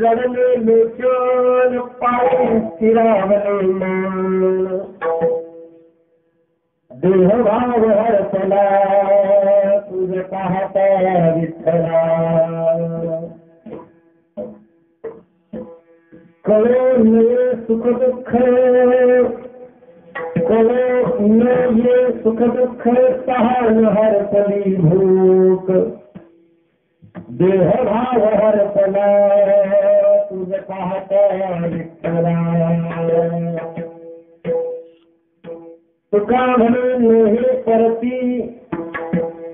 जडले लोचन पाय स्थिरावले मन देहभाव हरपला तुझ पाहता विठ्ठला कळे ये सुख दुःख कळे ये सुख दुःख सहान हरपली भूक देहभाव हरपला तुझ पाहता विठ्ठला तुका म्हणे हे परती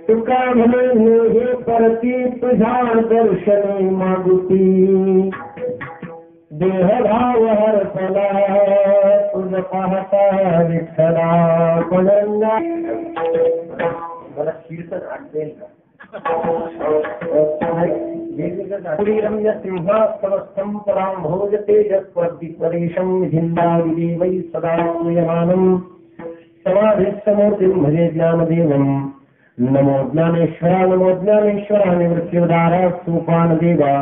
तुका म्हणे हे परती तुझ्या दर्शनी मागुती देहभाव हरपला तुझ पाहता विठ्ठला कोणंगा मला कीर्तन आठवेल का रम्य सिंहासनस्थं परां भोज तेजस्वद्विपरेशं भिन्नादिदेवै सदा पूयमानं समाधिस्थमूर्तिं भजे ज्ञानदेवं नमो ज्ञानेश्वरा निवृत्तिदारा सोपानदेवा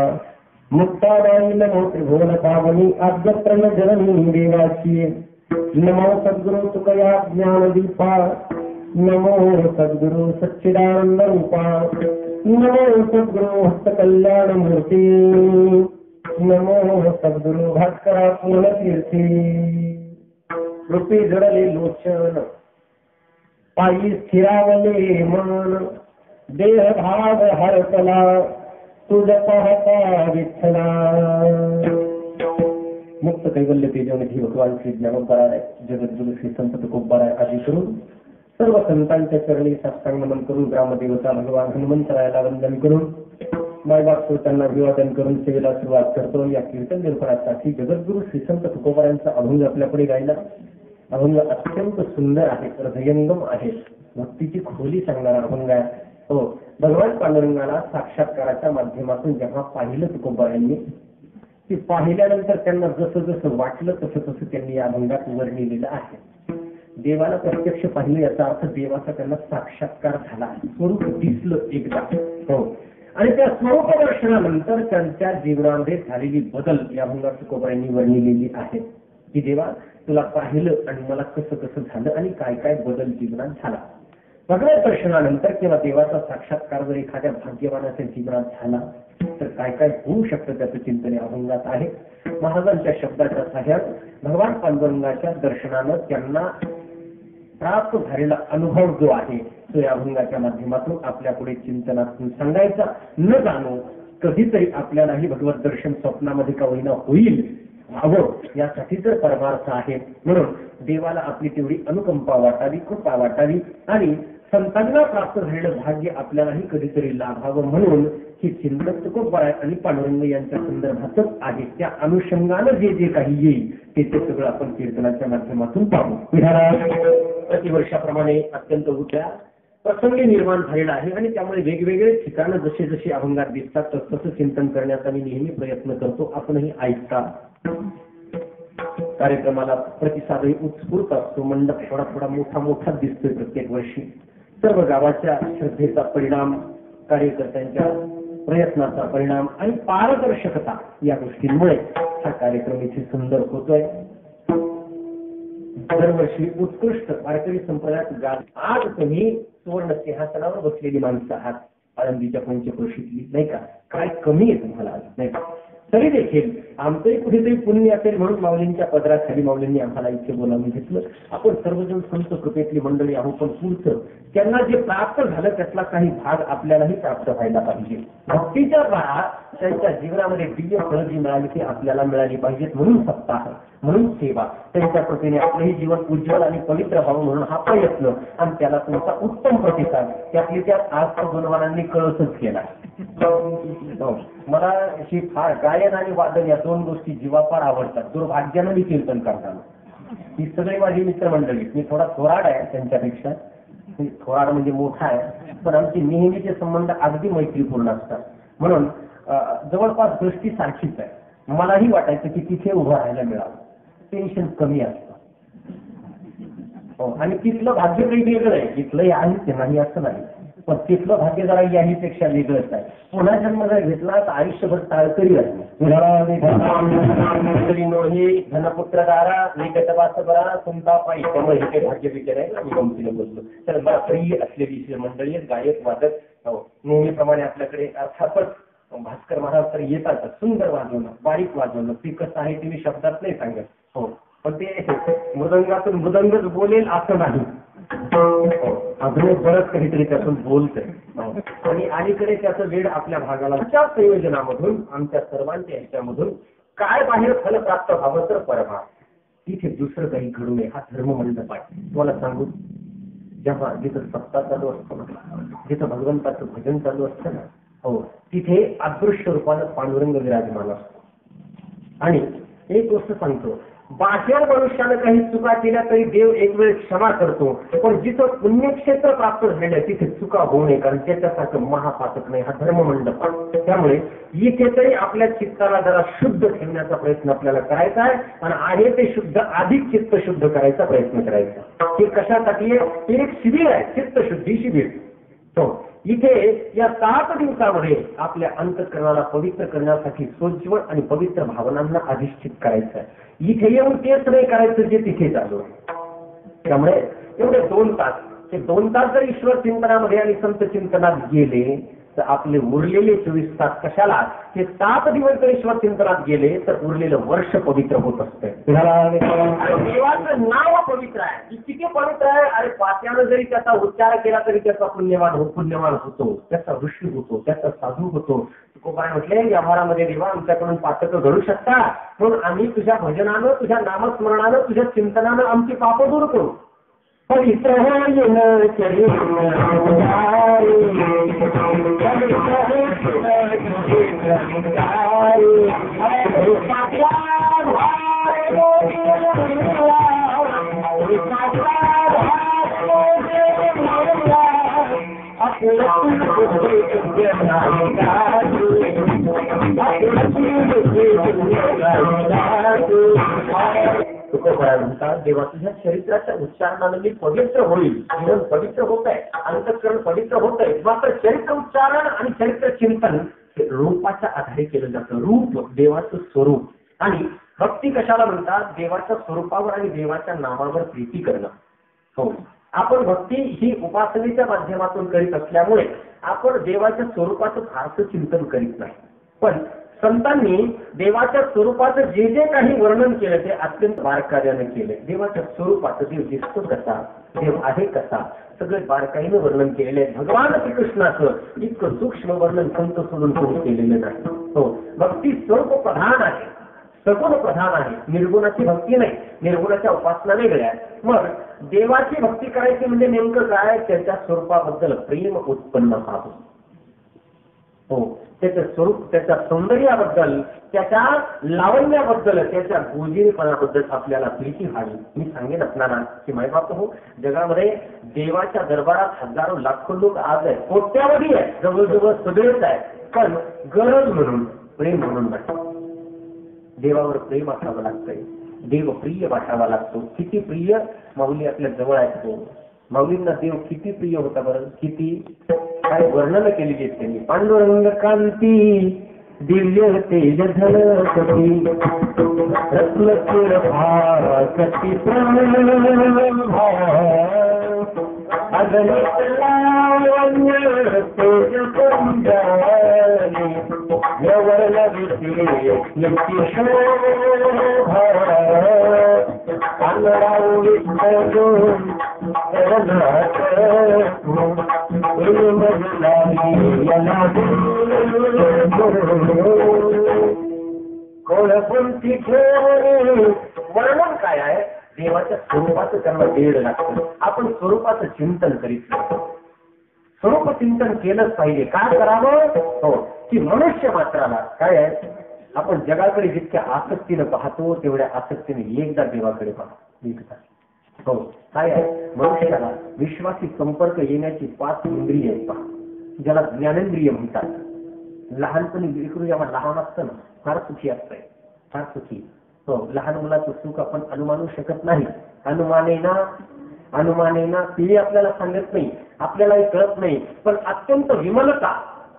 मुक्ताबाई नमो त्रिभुवनपावनी आद्यप्रण जननी देवाची नमो सद्गुरु तुकया ज्ञानदीपा नमो सद्गुरु सच्चिदानंद रूपा नमो सद्गुरु हस्त कल्याण मूर्ती नमो सद्गुरु भास्करा पूर्णकीर्ती रूपी जडले लोचन पायी स्थिरावले मन देहभाव हरपला तुझ पाहता विठ्ठला मुक्त कैवल्य तेजनिधी भगवान श्री ज्ञानोबराय जगद्गुरु श्री संत तुकोबराय आदी करून सर्व संतांच्या चरणी साष्टांग नमन करून ग्रामदेवता भगवान हनुमंतरायाला वंदन करून मायबाप त्यांना अभिवादन करून सेवेला सुरुवात करतो. या कीर्तन निरूपणासाठी जगद्गुरु श्री संत तुकोबरायांचा अभंग आपल्याकडे गायला. अभंग अत्यंत सुंदर आहे, हृदयंगम आहे, भक्तीची खोली सांगणारा अभंग आहे. हो, भगवान पांडुरंगाला साक्षात्काराच्या माध्यमातून जेव्हा पाहिलं तुकोबरायांनी, ती पाहिल्यानंतर त्यांना जसं जसं वाटलं तसं तसं त्यांनी या अभंगात वर्णिलेलं आहे. देवाला प्रत्यक्ष पाहिलं याचा अर्थ देवाचा त्यांना साक्षात्कार झाला, स्वरूप दिसलं एकदा. हो, आणि त्या स्वरूप दर्शनानंतर त्यांच्या जीवनामध्ये झालेली बदल या अभंगात तुकोबरायांनी वर्णिलेली आहे की देवा तुला पाहिलं आणि मला कसं कसं झालं आणि काय काय बदल जीवनात झाला. भगवत दर्शनानंतर किंवा देवाचा साक्षात्कार जर एखाद्या भाग्यवानाच्या जीवनात झाला तर काय काय होऊ शकतं त्याचं चिंतन या अभंगात आहे. महाराजांच्या शब्दाच्या साह्यात भगवान पांडुरंगाच्या दर्शनानं त्यांना प्राप्त झालेला अनुभव जो आहे तो या अभंगाच्या माध्यमातून आपल्या पुढे चिंतनातून सांगायचा. न जाणो कधीतरी आपल्यालाही भगवत दर्शन स्वप्नामध्ये का होईना होईल हवं, यासाठी तर परमार्थ आहे. म्हणून देवाला आपली तेवढी अनुकंपा वाटावी, कृपा वाटावी आणि संतांना प्राप्त झालेलं भाग्य आपल्यालाही कधीतरी लाभावं म्हणून ही चिंतन तुकोबराय आणि पांडुरंग यांच्या संदर्भातच आहे. त्या अनुषंगानं जे जे काही येईल ते सगळं आपण कीर्तनाच्या माध्यमातून पाहू. प्रतिवर्षाप्रमाणे अत्यंत उठ्या प्रसंगी निर्माण झालेला आहे आणि त्यामुळे वेगवेगळे ठिकाणं जसे जसे अभंगात दिसतात तसं चिंतन करण्याचा मी नेहमी प्रयत्न करतो. आपणही ऐकता. कार्यक्रमाला प्रतिसादही उत्स्फूर्त असतो. मंडप थोडा थोडा मोठा मोठा दिसतोय प्रत्येक वर्षी. सर्व गावाच्या श्रद्धेचा परिणाम, कार्यकर्त्यांच्या प्रयत्नाचा परिणाम आणि पारदर्शकता या गोष्टींमुळे हा कार्यक्रम इथे सुंदर होतोय. दरवर्षी उत्कृष्ट वारकरी संप्रदायात गात. आज तुम्ही सुवर्ण सिंहासनावर बसलेली माणसं आहात, आळंदीच्या पंचक्रोशीतली, नाही का? काय कमी आहे तुम्हाला आज, नाही का? तरी देखील आमचंही कुठेतरी पुण्य असेल म्हणून माऊलींच्या पदराखाली माऊलींनी आम्हाला इथे बोलावून घेतलं. आपण सर्वजण संत कृपेतली मंडळी आहोत, पण पुढचं त्यांना जे प्राप्त झालं त्यातला काही भाग आपल्यालाही प्राप्त व्हायला पाहिजे. भक्तीच्या काळात त्यांच्या जीवनामध्ये दिव्य फळं जी मिळाली ती आपल्याला मिळाली पाहिजेत. म्हणून सप्ताह, म्हणून सेवा, त्यांच्या कृपेने आपलंही जीवन उज्ज्वल आणि पवित्र व्हावं म्हणून हा प्रयत्न आणि त्याला तुमचा उत्तम प्रतिसाद. त्यातली त्यात आज गुणवानांनी कळसच केला. मला ही फार गायन आणि वादन या दोन गोष्टी जीवापार आवडतात. दुर्भाग्यानं मी कीर्तन करताना ही सगळी माझी मित्रमंडळी. मी थोडा थोराड आहे त्यांच्यापेक्षा, थोराड म्हणजे मोठा आहे, पण आमचे नेहमीचे संबंध अगदी मैत्रीपूर्ण असतात. म्हणून जवळपास दृष्टी सारखीच आहे. मलाही वाटायचं की तिथे उभं राहायला मिळावं, टेन्शन कमी असतं. हो, आणि तिथलं भाग्य काही वेगळं आहे, तिथलंही आहे ते नाही असं नाही. पण तिथलं भाग्य जरा याहीपेक्षा वेगळंच आहे. पुन्हा जन्म जर घेतला तर आयुष्यभर टाळकरी राहील. धनपुत्र दारा निकटवास बरा तुमचा पायी त्यामुळे हे काही भाग्य विचार आहे ना. मी गमतीने बोललो. तर मला प्रिय असलेली मंडळी गायक वादक नेहमीप्रमाणे आपल्याकडे अर्थातच भास्कर महाराज तर येतात. सुंदर वाजवणं, बारीक वाजवणं, ती कसं आहे ते मी शब्दात नाही सांगत. हो, पण ते मृदंगातून मृदंगच बोलेल असं नाही. अजून बरंच काहीतरी त्यातून बोलतंय. आणि अलीकडे त्याचं वेळ आपल्या भागाला त्या संयोजनामधून आमच्या सर्वांच्या ह्याच्यामधून काय बाहेर फल प्राप्त व्हावं तर परमा तिथे दुसरं काही घडू नये. हा धर्म मंडप आहे. तुम्हाला सांगू, जेव्हा जिथं सत्ता चालू असतो ना, जिथं भगवंताचं भजन चालू असतं ना, हो, तिथे अदृश्य रूपानं पांडुरंग विराजमान असतो. आणि एक गोष्ट सांगतो, बाह्य मनुष्यानं काही चुका केल्या तरी देव एक वेळ क्षमा करतो. पण जिथं पुण्यक्षेत्र प्राप्त झालं तिथे चुका होऊ नये, कारण त्याच्यासारखं महापातक नाही. हा धर्ममंडप. त्यामुळे इथे तरी आपल्या चित्ताला जरा शुद्ध ठेवण्याचा प्रयत्न आपल्याला करायचा आहे. आणि आहे ते शुद्ध अधिक चित्त शुद्ध करायचा प्रयत्न करायचा. हे कशासाठी आहे? हे एक शिबिर आहे, चित्तशुद्धी शिबिर. हो, इथे या 7 दिवसामध्ये आपल्या अंतःकरणाला पवित्र करण्यासाठी सोज्वळ आणि पवित्र भावनांना अधिष्ठित करायचं आहे. इथे येऊन तेच नाही करायचं जे तिथे चालू आहे. त्यामुळे एवढे 2 तास, ते 2 तास जर ईश्वर चिंतनामध्ये आणि संत चिंतनात गेले तर आपले उरलेले 24 तास कशाला, ते 7 दिवस जर ईश्वर चिंतनात गेले तर उरलेलं वर्ष पवित्र होत असते. देवाचं नाव पवित्र आहे, किती पवित्र आहे. अरे पात्यानं जरी त्याचा उच्चार केला तरी त्याचा पुण्यवान होतो, त्याचा ऋषी होतो, त्याचा साधू होतो. तुकोबाने म्हटले, व्यवहारामध्ये देवा आमच्याकडून पातक घडू शकता, म्हणून आम्ही तुझ्या भजनानं, तुझ्या नामस्मरणानं, तुझ्या चिंतनानं आमची पाप दूर करू. पवित्र म्हणतात, देवा तुझ्या चरित्राच्या उच्चारणाने मी पवित्र होईल. जीवन पवित्र होत आहे, अंतःकरण पवित्र होत आहे. मात्र चरित्र उच्चारण आणि चरित्र चिंतन रूपाच्या आधारे केलं जातं. रूप देवाचं स्वरूप. आणि भक्ती कशाला म्हणतात? देवाच्या स्वरूपावर आणि देवाच्या नावावर प्रीती करणं. हो, आपण भक्ती ही उपासनेच्या माध्यमातून करीत असल्यामुळे आपण देवाच्या स्वरूपाचं फारसं चिंतन करीत नाही. पण संतांनी देवाच्या स्वरूपाचं जे जे काही वर्णन केलं ते अत्यंत बारकाईने केले. देवाच्या स्वरूपाचं, देव दिसतो कसा, देव आहे कसा, सगळे बारकाईनं वर्णन केलेले आहे. भगवान श्रीकृष्णाचं इतकं सूक्ष्म वर्णन संत सोडून कोणी केलेलं नाही. हो, भक्ती स्वरूप प्रधान आहे, सगुण प्रधान आहे. निर्गुणाची भक्ती नाही, निर्गुणाच्या उपासना वेगळ्या. मग देवाची भक्ती करायची म्हणजे नेमकं काय? त्याच्या स्वरूपाबद्दल प्रेम उत्पन्न व्हावं. हो, त्याचं स्वरूप, त्याच्या सौंदर्याबद्दल, त्याच्या लावण्याबद्दल, त्याच्या गोजिरीपणाबद्दल आपल्याला प्रीती व्हावी. मी सांगेन आपल्याला की मायबाप हो, जगामध्ये देवाच्या दरबारात हजारो लाखो लोक आज आहेत, कोट्यावधी आहे, जवळजवळ सगळेच आहे. पण गरज म्हणून, प्रेम म्हणून नाही. देवावर प्रेम असावं लागतंय, देव प्रिय वाटावा लागतो. किती प्रिय माऊली आपल्या जवळ आहेत. माऊलींना देव किती प्रिय होता बरं, किती काय वर्णन केली आहेत त्यांनी. पांडुरंग कांती दिव्य तेज झलकती रत्नचूर भाकती अगणित लावण्य तेज कुंडली यवर्ण विषय नित्य शोभा अंगरावळी सजून वर्णन काय आहे? देवाच्या स्वरूपाचं त्यांना वेळ लागतं. आपण स्वरूपाचं चिंतन करीत नाही. स्वरूप चिंतन केलंच पाहिजे. काय करावं? हो, की मनुष्य मात्राला काय आहे, आपण जगाकडे जितक्या आसक्तीनं पाहतो तेवढ्या आसक्तीने एकदा देवाकडे पाहतो. एकदा. हो, काय आहे, मनुष्याला विश्वासी संपर्क येण्याची 5 इंद्रिय आहेत पहा, ज्याला ज्ञानेंद्रिय म्हणतात. लहानपणी लेकरू जेव्हा लहान असतं ना, फार सुखी असतंय, फार सुखी. हो, लहान मुलाचं सुख आपण अनुमानू शकत नाही. अनुमानेना ते आपल्याला सांगत नाही. आपल्यालाही कळत नाही, पण अत्यंत विमलता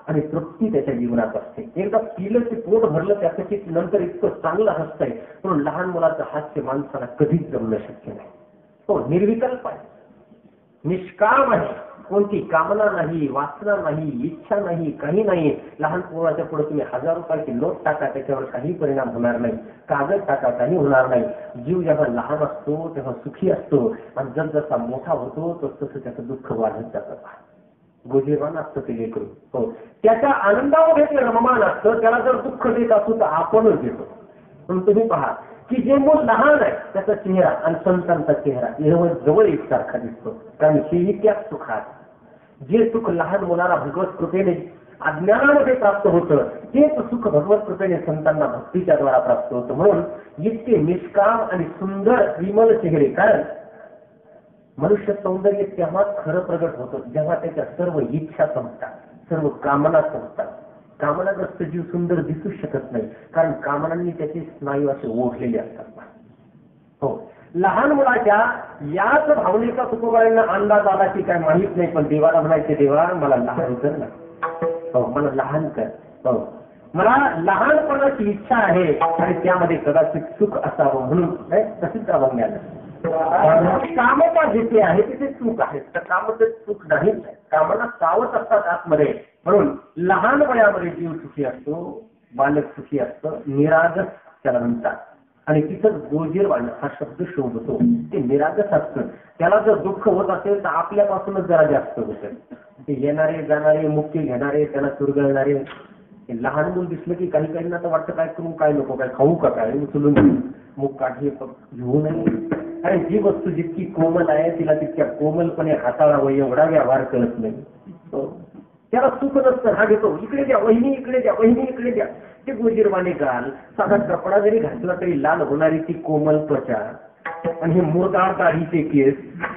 आणि तृप्ती त्याच्या जीवनात असते. एकदा पिलं ते पोट भरलं त्यासाठी नंतर इतकं चांगलं हसतंय, म्हणून लहान मुलाचं हास्य माणसाला कधीच जमणं शक्य नाही. हो, निर्विकल्प आहे, निष्काम आहे, कोणती कामना नाही, वासना नाही, इच्छा नाही, काही नाही. लहान पोराच्या पुढे तुम्ही 1000 रुपयाची नोट टाका, त्याच्यावर काही परिणाम होणार नाही. कागद टाका, काही होणार नाही. जीव जेव्हा लहान असतो तेव्हा सुखी असतो, आणि जसा मोठा होतो तसं त्याचं दुःख वाढत जातं. गोजीरवान असतं ते लेकरू. हो, त्याच्या आनंदावर हे रममान असतं. त्याला जर दुःख देत असू तर आपणच देतो. पण तुम्ही पहा की जे मूल लहान आहे त्याचा चेहरा आणि संतांचा चेहरा जवळ एकसारखा दिसतो, कारण हेही त्याच सुखात. जे सुख लहान मुलाला भगवत कृपेने अज्ञानामध्ये प्राप्त होतं, तेच सुख भगवत कृपेने संतांना भक्तीच्या द्वारा प्राप्त होतं. म्हणून इतके निष्काम आणि सुंदर विमल चेहरे. कारण मनुष्य सौंदर्य तेव्हा खरं प्रगट होतं जेव्हा त्याच्या सर्व इच्छा संपतात, सर्व कामना संपतात. कामनाग्रस्त जीव सुंदर दिसूच शकत नाही, कारण कामनांनी त्याचे स्नायू असे ओढलेले असतात. हो, लहान मुलाच्या याच भावनेचा तुकोबाईंना अंदाज आला की काय माहित नाही, पण देवाला म्हणायचे, देवा मला लहान कर ना. हो, मला लहान कर. हो, मला लहानपणाची इच्छा आहे आणि त्यामध्ये कदाचित सुख असावं, म्हणून तशीच अभंग. कामता जिथे आहे तिथे सुख आहे, तर कामतेत सुख नाहीच आहे. कामना सावत असतात आतमध्ये. म्हणून लहान वयामध्ये जीव सुखी असतो, बालक सुखी असतं, निरागस त्याला म्हणतात. आणि तिथंच गोजीरवाण हा शब्द शोधतो. ते निरागस असतं. त्याला जर दुःख होत असेल तर आपल्यापासूनच जरा जास्त होतं. ते येणारे जाणारे, मुक्ती घेणारे, त्याला चुरगळणारे. लहान मूल दिसलं की काही काहींना तर वाटतं काय करू, काय नको, काय खाऊ का, काय उचलून मुख काढी घेऊ नये. आणि जी वस्तू जितकी कोमल आहे तिला तितक्या कोमलपणे हाताळावं एवढा व्यवहार करत नाही. त्याला सुख नसतं. हा घेतो, इकडे द्या वहिनी, इकडे द्या वहिनी, इकडे द्या. ते गोजीरवाणे गाल, साधा कपडा जरी घातला तरी लाल होणारी ती कोमल त्वचा, आणि हे मुरदार दाढीचे केस,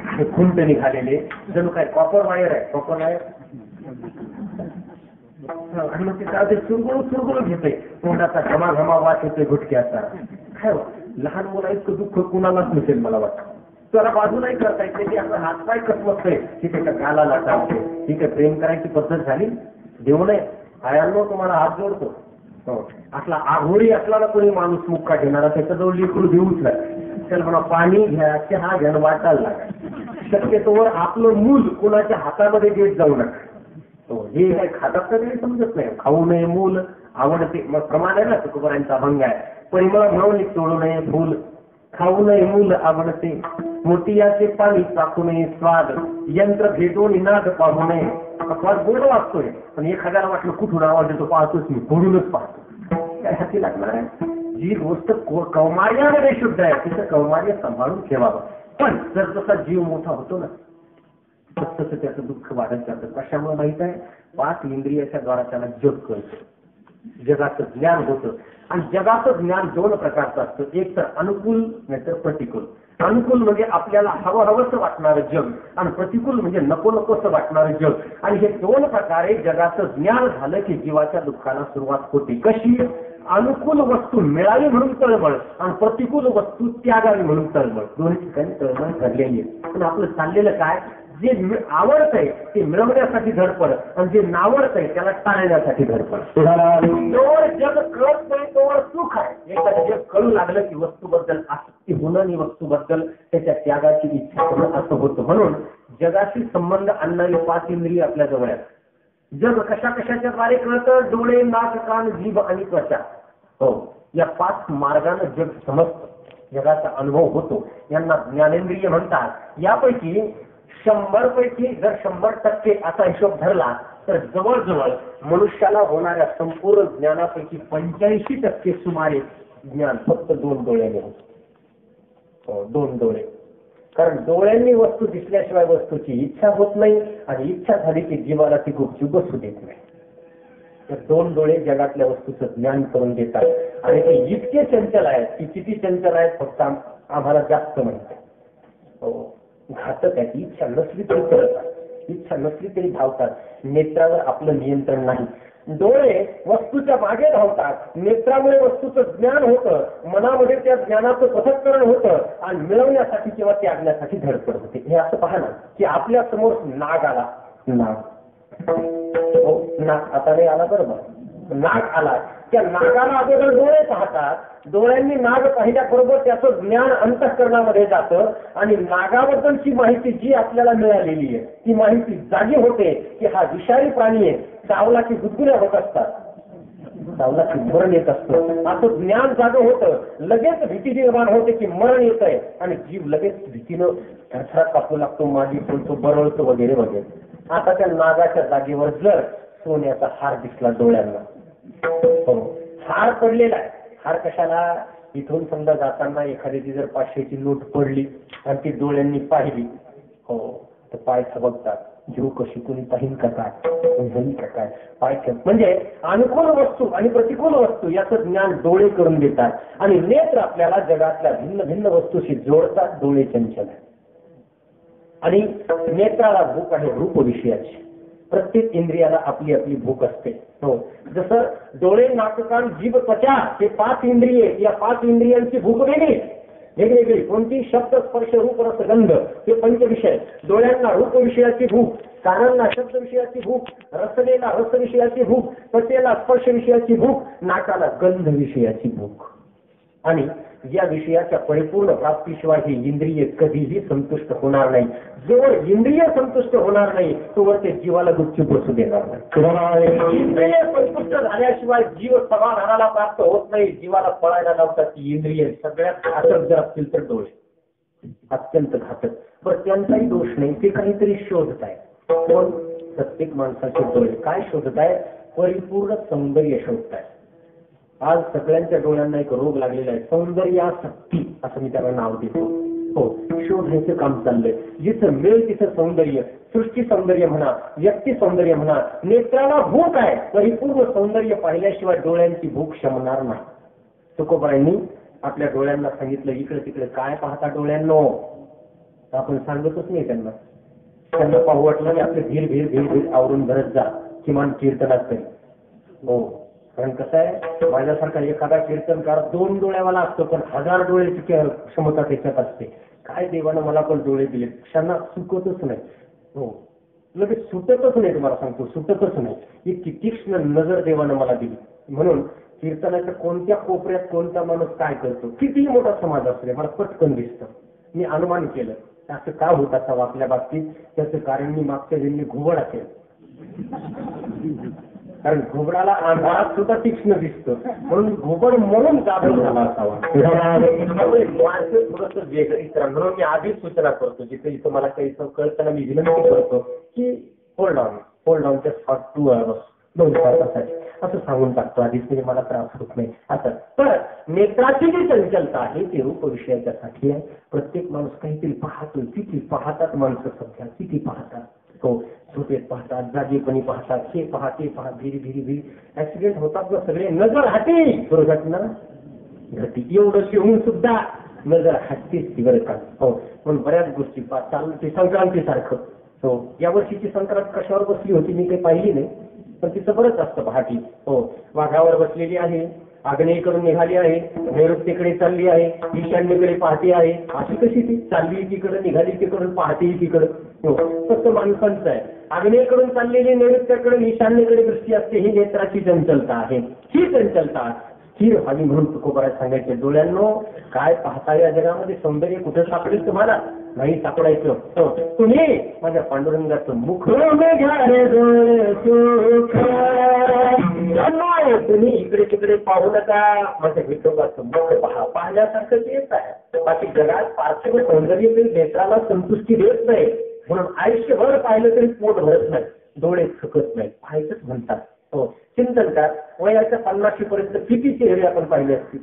हे खुंट निघालेले, जणू काय कॉपर वायर आहे, कॉपर वायर. आणि मग ते चुरगुळू घेतोय, तोंडाचा घमाघमा वास येतोय घुटक्याचा. काय लहान मुला इतकं दुःख कुणालाच नसेल मला वाटतं. त्याला बाजूलाही करता येते की आपला हातपाय कसमतोय, की त्याच्या गालाला टाकते. ठीक आहे, प्रेम करायची पद्धत झाली, देऊ नये. आयांनो तुम्हाला हात जोडतो. असला आघोडी असला ना कोणी माणूस मुक्का घेणारा, त्याच्याजवळ लिखून देऊच नाही. त्याला म्हणा पाणी घ्या, चहा घ्या, वाटायला लागा. शक्यतोवर आपलं मूल कुणाच्या हातामध्ये देत जाऊ नका. हे काय खातात तरी समजत नाही. खाऊ नये मूल आवडते, मग प्रमाण आहे ना, तुकोबारांचा अभंग आहे. परिमळ म्हणून तोडू नये फूल, खाऊ नये मूल आवडते, मोतियाचे पाणी टाकू नये स्वाद, यंत्र भेटून निनाद पाहू नये. स्वाद गोड वाचतोय, पण एखाद्याला वाटलं कुठून आवाज येतो पाहतोच मी, फोडूनच पाहतो. काय हाती लागणार आहे? जी गोष्ट कौमार्यामध्ये शुद्ध आहे तिथं कौमार्य सांभाळून ठेवावं. पण जर जसा जीव मोठा होतो ना तसं त्याचं दुःख वाढत जातं. कशामुळे माहित आहे? 5 इंद्रियाच्या द्वारा त्याला जग कळतं, जगाचं ज्ञान होतं. आणि जगाचं ज्ञान 2 प्रकारचं असतं, एक तर अनुकूल नाही तर प्रतिकूल. अनुकूल म्हणजे आपल्याला हवं हवंसं वाटणारं जग, आणि प्रतिकूल म्हणजे नको नकोसं वाटणारं जग. आणि हे 2 प्रकारे जगाचं ज्ञान झालं की जीवाच्या दुःखाला सुरुवात होते. कशी? अनुकूल वस्तू मिळावी म्हणून तळमळ, आणि प्रतिकूल वस्तू त्यागावी म्हणून तळमळ. दोन्ही ठिकाणी तळमळ करलेली आहे. पण आपलं चाललेलं काय? जे आवडतंय ते मिळवण्यासाठी धडपड, आणि जे नावडतंय त्याला टाळण्यासाठी धडपड. तोवर जग कळत नाही तोवर सुख आहे. एखादं जग कळू लागलं की वस्तूबद्दल आसक्ती होणं आणि वस्तूबद्दल त्याच्या त्यागाची इच्छा होणं असं होतं. म्हणून जगाशी संबंध आणणारी 5 इंद्रिय आपल्या जवळ आहेत. जग कशा कशाच्या द्वारे कळतं? डोळे, नाक, कान, जीभ आणि त्वचा. हो, या 5 मार्गाने जग समजतं, जगाचा अनुभव होतो. यांना ज्ञानेंद्रिय म्हणतात. यापैकी 100 पैकी जर 100% असा हिशोब धरला तर जवळजवळ मनुष्याला होणाऱ्या संपूर्ण ज्ञानापैकी 85% सुमारे ज्ञान फक्त 2 डोळ्याने होतं. 2 डोळे. कारण डोळ्यांनी वस्तू दिसल्याशिवाय वस्तूची इच्छा होत नाही, आणि इच्छा झाली की जीवाला ती गुपचूप बसू देत नाही. तर 2 डोळे जगातल्या वस्तूचं ज्ञान करून देतात. आणि ते इतके चंचल आहेत की किती चंचल आहेत फक्त आम्हाला जास्त माहिती आहे. घातक आहे. इच्छा नसली तरी करतात, इच्छा नसली तरी धावतात. नेत्रावर आपलं नियंत्रण नाही. डोळे वस्तूच्या मागे धावतात, नेत्रामुळे वस्तूचं ज्ञान होतं, मनामध्ये त्या ज्ञानाचं पृथक्करण होतं आणि मिळवण्यासाठी किंवा त्यागण्यासाठी धडपड होते. हे असं पहा ना की आपल्या समोर नाग आला, नाग आता नाही आला बरोबर, नाग आला, त्या नागाला अगोदर डोळे पाहतात, डोळ्यांनी नाग पाहिल्याबरोबर त्याचं ज्ञान अंतःकरणामध्ये जातं आणि नागाबद्दलची माहिती जी आपल्याला मिळालेली आहे ती माहिती जागी होते की हा विषारी प्राणी आहे, चावला की गुदगुल्या होत असतात, चावला की मरण येत असतं, असं ज्ञान जागं होतं. लगेच भीती निर्माण होते की मरण येत आहे आणि जीव लगेच भीतीनं थरथरात कापू लागतो, मागे पडतो, बरळतो वगैरे वगैरे. आता त्या नागाच्या जागेवर जर सोन्याचा हार दिसला डोळ्यांना, हार पडलेला आहे, हार कशाला, इथून समजा जाताना एखाद्याची जर 500ची नोट पडली आणि ती डोळ्यांनी पाहिली, हो तर पाय थबकतात, जीव कशी कोणी पाहिन का काय पाय म्हणजे अनुकूल वस्तू आणि प्रतिकूल वस्तू याचं ज्ञान डोळे करून देतात आणि नेत्र आपल्याला जगातल्या भिन्न भिन्न वस्तूशी जोडतात. डोळे चंचल आणि नेत्राला भूक आहे रूप विषयाची. प्रत्येक इंद्रियाला आपली आपली भूक असते. हो, जसं डोळे, नाक, कान, जीभ, त्वचा हे 5 इंद्रिये, या 5 इंद्रियांची भूक वेगवेगळी. कोणती? शब्द, स्पर्श, रूप, रस, गंध हे पंचविषय. डोळ्यांना रूप विषयाची भूक, कानांना शब्द विषयाची भूक, रसनेला रस विषयाची भूक, त्वचेला स्पर्श विषयाची भूक, नाकाला गंध विषयाची भूक. आणि या विषयाच्या परिपूर्ण प्राप्तीशिवाय ही इंद्रिय कधीही संतुष्ट होणार नाही. जोवर इंद्रिय संतुष्ट होणार नाही तोवर ते जीवाला गुपचूप बसू देणार नाही. इंद्रिय संतुष्ट झाल्याशिवाय जीव समाधानाला प्राप्त होत नाही. जीवाला पळायला लावतात ती इंद्रिय. सगळ्यात घातक जर असतील तर डोळे, अत्यंत घातक. पण त्यांचाही दोष नाही, ते काहीतरी शोधत आहे. कोण? प्रत्येक माणसाचे डोळे काय शोधत आहे? परिपूर्ण सौंदर्य शोधत आहे. आज सगळ्यांच्या डोळ्यांना एक रोग लागलेला आहे, सौंदर्यासक्ती असं मी त्याला नाव देतो. हो, शोधायचं काम चाललंय. जिथं मिळेल तिथं सौंदर्य, सृष्टी सौंदर्य म्हणा, व्यक्ती सौंदर्य म्हणा. नेत्राला भूक आहे, परिपूर्ण सौंदर्य पाहिल्याशिवाय डोळ्यांची भूक शमणार नाही. तुकोबारांनी आपल्या डोळ्यांना सांगितलं, इकडे तिकडे काय पाहता डोळ्यांनो? आपण सांगतच नाही त्यांना. त्यांना पाहू वाटलं की आपले धीर भीर भीर भीर आवरून भरत जा, किमान कीर्तनात तरी. हो, कारण कसं आहे, माझ्यासारखा एखादा कीर्तनकार 2 डोळ्यावाला असतो पण 1000 डोळ्याची क्षमता त्याच्यात असते. काय देवानं मला पण डोळे दिले, क्षणा सुकतच नाही. हो, लगेच सुटतच नाही, तुम्हाला सांगतो सुटतच नाही. इतकी तीक्ष्ण नजर देवानं मला दिली. म्हणून कीर्तनाच्या कोणत्या कोपऱ्यात कोणता माणूस काय करतो, कितीही मोठा समाज असले, मला पटकन दिसतं. मी अनुमान केलं असं का होत असावं आपल्या बाबतीत. त्याचं कारण मी मागच्या जन्मी घुबड असेल, कारण घुबडाला अंधारात सुद्धा तीक्ष्ण दिसतं, म्हणून घुबड म्हणून जाधव झाला असावा. थोडस वेगळीच राहा. म्हणून मी आधीच सूचना करतो, जिथे जिथं मला काही कळताना मी विनंती करतो की hold on just for 2 hours, 2 तासासाठी असं सांगून टाकतो आधीच, म्हणजे मला त्रास होत नाही. आता तर नेत्राची जी चंचलता आहे ती रूप विषयाच्यासाठी आहे. प्रत्येक माणूस काहीतरी पाहतोय. किती पाहतात माणसं सध्या, किती पाहतात. हो, झोपेत पाहतात, जागेपणी पाहतात, हे पहा ते पहा, भिरी भिरी भिरी. ऍक्सिडेंट होतात ना सगळे, नजर हाती दुर्घटना घटी. एवढं शिवून सुद्धा नजर हटतेच ती बरं का. हो, पण बऱ्याच गोष्टी चालते संक्रांती सारखं. हो, या वर्षीची संक्रांत कशावर बसली होती मी काही पाहिली नाही, पण तिचं बरंच असतं पहाटी. हो, वाघावर बसलेली आहे, आग्नेयेकडून निघाली आहे, नैऋत्येकडे चालली आहे, ईशान्येकडे पाहते आहे. अशी कशी ती चालली तिकडे, निघाली तिकडून, पाहते तिकडं. हो, तसं माणसांचं आहे. आग्नेयेकडून चाललेली नैऋत्याकडून ईशान्येकडे दृष्टी असते. ही नेत्राची चंचलता आहे. ही चंचलता स्थिर व्हावी म्हणून तुकोबाराज सांगायचे, डोळ्यांनो काय पाहता या जगामध्ये? सौंदर्य कुठे सापडेल तुम्हाला? नाही सापडायचं. तुम्ही माझ्या पांडुरंगाचं मुख तुम्ही इकडे तिकडे पाहू नका, माझ्या विठोबाचं मुख पहा. पाहण्यासारखं तेच आहे. बाकी जगात पार्थिव सौंदर्य तरी नेत्राला संतुष्टी देत नाही. म्हणून आयुष्यभर पाहिलं तरी पोट भरत नाही, डोळे थकत नाही. पाहायचंच म्हणतात. हो, चिंतन करा. वयाच्या 50 पर्यंत किती चेहरे आपण पाहिले असतील?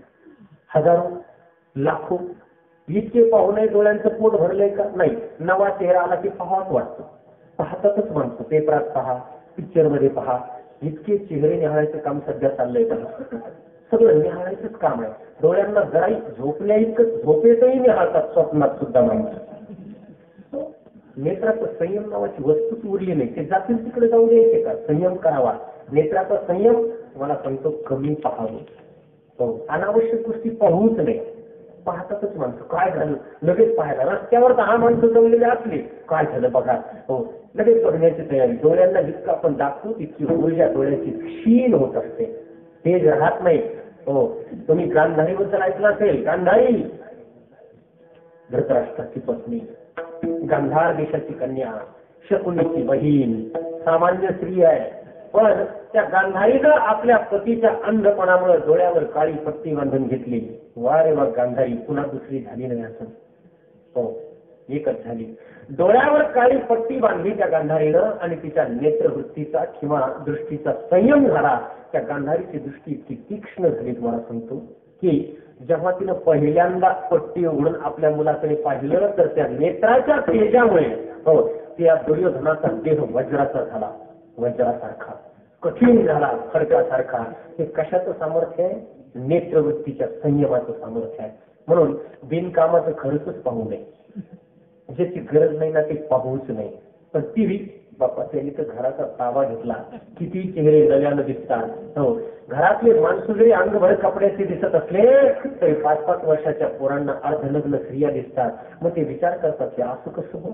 हजारो, लाखो. इतके पाहूनही डोळ्यांचं पोट भरलंय का? नाही. नवा चेहरा आला की पाहावंच वाटतं. पाहतातच माणसं. पेपरात पहा, पिक्चर मध्ये पहा, इतके चेहरे निहाळायचं काम सध्या चाललंय का? सगळं निहाळायचंच काम आहे. डोळ्यांना जरा झोपल्या इतकं झोपेतही निहाळतात, स्वप्नात सुद्धा माणसं. नेत्राचं संयम नावाची वस्तूच उरली नाही. ते जातील तिकडे जाऊ द्यायचे का? संयम करावा. नेत्राचा संयम मला सांगतो कमी पाहावं. हो, अनावश्यक गोष्टी पाहूच नाही. पाहतातच माणसं, काय झालं लगेच पाहायला. रस्त्यावर 10 माणसं जमलेली असली, काय झालं बघा, हो लगेच बघण्याची तयारी. डोळ्यांना जितकं आपण दाखवू तितकी ऊर्जा डोळ्याची क्षीण होत असते, तेज राहत नाही. हो, तुम्ही गांधारीबद्दल ऐकलं असेल. गांधारी धृतराष्ट्राची पत्नी, गांधार देशाची कन्या, शकुनीची बहीण, सामान्य स्त्री आहे. पण त्या गांधारीनं आपल्या पतीच्या अंधपणामुळे डोळ्यावर काळी पट्टी बांधून घेतली. वा रे वा, गांधारी पुन्हा दुसरी झाली नाही असं. हो, एकच झाली. डोळ्यावर काळी पट्टी बांधली त्या गांधारीनं आणि तिच्या नेत्रवृत्तीचा किंवा दृष्टीचा संयम झाला. त्या गांधारीची दृष्टी इतकी तीक्ष्ण झाली तुम्हाला सांगतो की जेव्हा तिनं पहिल्यांदा पट्टी उघडून आपल्या मुलाकडे पाहिलं तर त्या नेत्राच्या तेजामुळे हो त्या दुर्योधनाचा देह वज्राचा झाला, वज्रासारखा कठीण झाला, खडकासारखा. हे कशाचं सामर्थ्य आहे? नेत्रवृत्तीच्या संयमाचं सामर्थ्य आहे. म्हणून बिनकामाचं खरंच पाहू नये, ज्याची गरज नाही ना ते पाहूच नाही. पण टीव्ही बापा त्यांनी तर घराचा ताबा घेतला, किती चेहरे नव्यानं दिसतात. हो, घरातले माणसं जरी अंगभर कपड्याचे दिसत असले तरी 5-5 वर्षाच्या पोरांना अर्धनग्न स्त्रिया दिसतात. मग ते विचार करतात की असं कसं हो,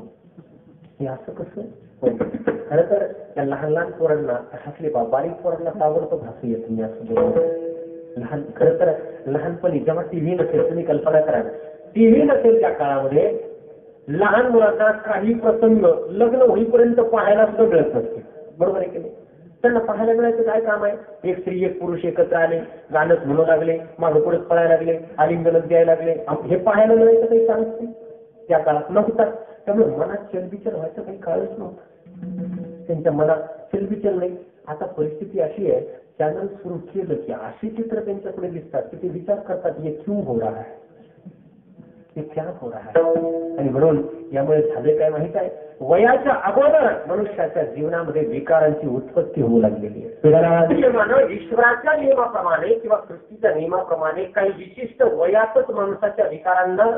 हे असं कसं. खरं तर त्या लहान लहान पोरांना हसले बारीक पोरांना ताबडतोब हसू येत नाही असं लहान. खरं तर लहानपणी जेव्हा टीव्ही नसेल, तुम्ही कल्पना करा, टीव्ही नसेल त्या काळामध्ये लहान मुलांना काही प्रसंग लग्न होईपर्यंत पाहायला सुद्धा मिळत नसते. बरोबर आहे की नाही? त्यांना पाहायला मिळायचं काय काम आहे? एक स्त्री एक पुरुष एकत्र आले, गाणंच म्हणू लागले, मागं पुढे पळायला लागले, आलिंगन द्यायला लागले, हे पाहायला मिळायचं काही चान्स नाही त्या काळात नव्हता. त्यामुळे मनात चलबिचल व्हायचं काही काळच नव्हतं. त्यांच्या मनात चलबिचल नाही. आता परिस्थिती अशी आहे, चॅनल सुरू केलं की अशी चित्र त्यांच्याकडे दिसतात की ते विचार करतात हे क्यों हो रहा है, ते क्या हो रहा है. आणि म्हणून यामुळे झाले काय माहित आहे, वयाच्या अगोदर मनुष्याच्या जीवनामध्ये विकारांची उत्पत्ती होऊ लागलेली आहे. ईश्वराच्या नियमाप्रमाणे किंवा सृष्टीच्या नियमाप्रमाणे काही विशिष्ट वयातच माणसाच्या विकारांना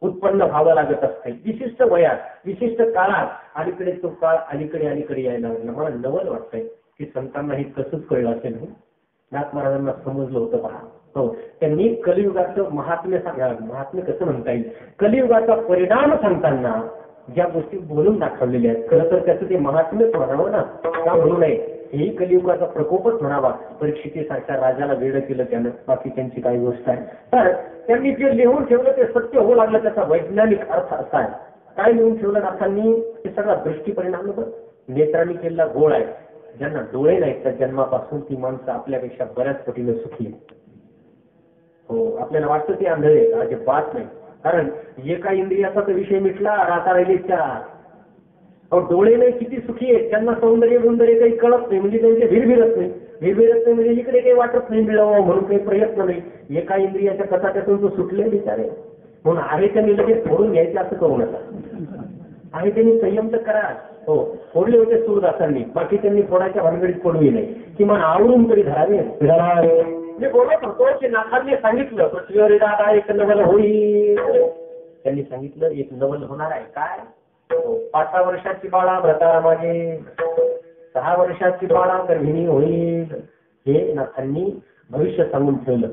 उत्पन्न व्हावं लागत असते. विशिष्ट वयात, विशिष्ट काळात. अलीकडे तो काळ अलीकडे यायला लागला. मला नवल वाटतंय की संतांना हे कसंच कळलं असेल. नाथ महाराजांना समजलं होतं पहा. हो, त्यांनी कलियुगाचं महात्म्य महात्म्य कसं म्हणता येईल, कलियुगाचा परिणाम सांगताना ज्या गोष्टी बोलून दाखवलेल्या आहेत. खरं तर त्याचं ते महात्म्यच म्हणावं ना, का म्हणू नये. हेही कलियुगाचा प्रकोपच म्हणावा. परीक्षितीसारख्या राजाला वेळ केलं त्यानं, बाकी त्यांची काही गोष्ट आहे. तर त्यांनी जे लिहून ठेवलं ते सत्य होऊ लागलं. त्याचा वैज्ञानिक अर्थ असा आहे. काय लिहून ठेवलं नाथांनी? ते सगळा दृष्टी परिणाम नेत्रांनी केलेला गोळ आहे. ज्यांना डोळे नाहीत त्या जन्मापासून ती माणसं आपल्यापेक्षा बऱ्याच पटीने सुखी आहेत. हो, आपल्याला वाटतं ते आंधळे आहेत, अजिबात नाही. कारण एका इंद्रियाचा तर विषय मिटला, राता राहिले 4. डोळे नाही किती सुखी आहेत, त्यांना सौंदर्य काही कळत नाही, म्हणजे त्यांचे भिरभिरत नाही. भिरभिरत नाही म्हणजे इकडे काही वाटत नाही मिळावं म्हणून काही प्रयत्न नाही. एका इंद्रियाच्या कचाट्यातून तो सुटले बिचारे. म्हणून आहे त्यांनी लगेच फोडून घ्यायचे असं करू नका. आहे त्यांनी संयम तर करा. हो, फोडले होते सूरदासांनी, बाकी त्यांनी फोडाच्या भानगडीत पडूही नाही, किमान आवरून तरी धरावे. मी बोलत होतो की नाथांनी सांगितलं पृथ्वीवर दादा एक नवल होईल. त्यांनी सांगितलं एक नवल होणार आहे. काय? 5 वर्षाची बाळा भ्रतारा मागे, 6 वर्षाची बाळा गर्भिणी होईल. हे नाथांनी भविष्य सांगून ठेवलं.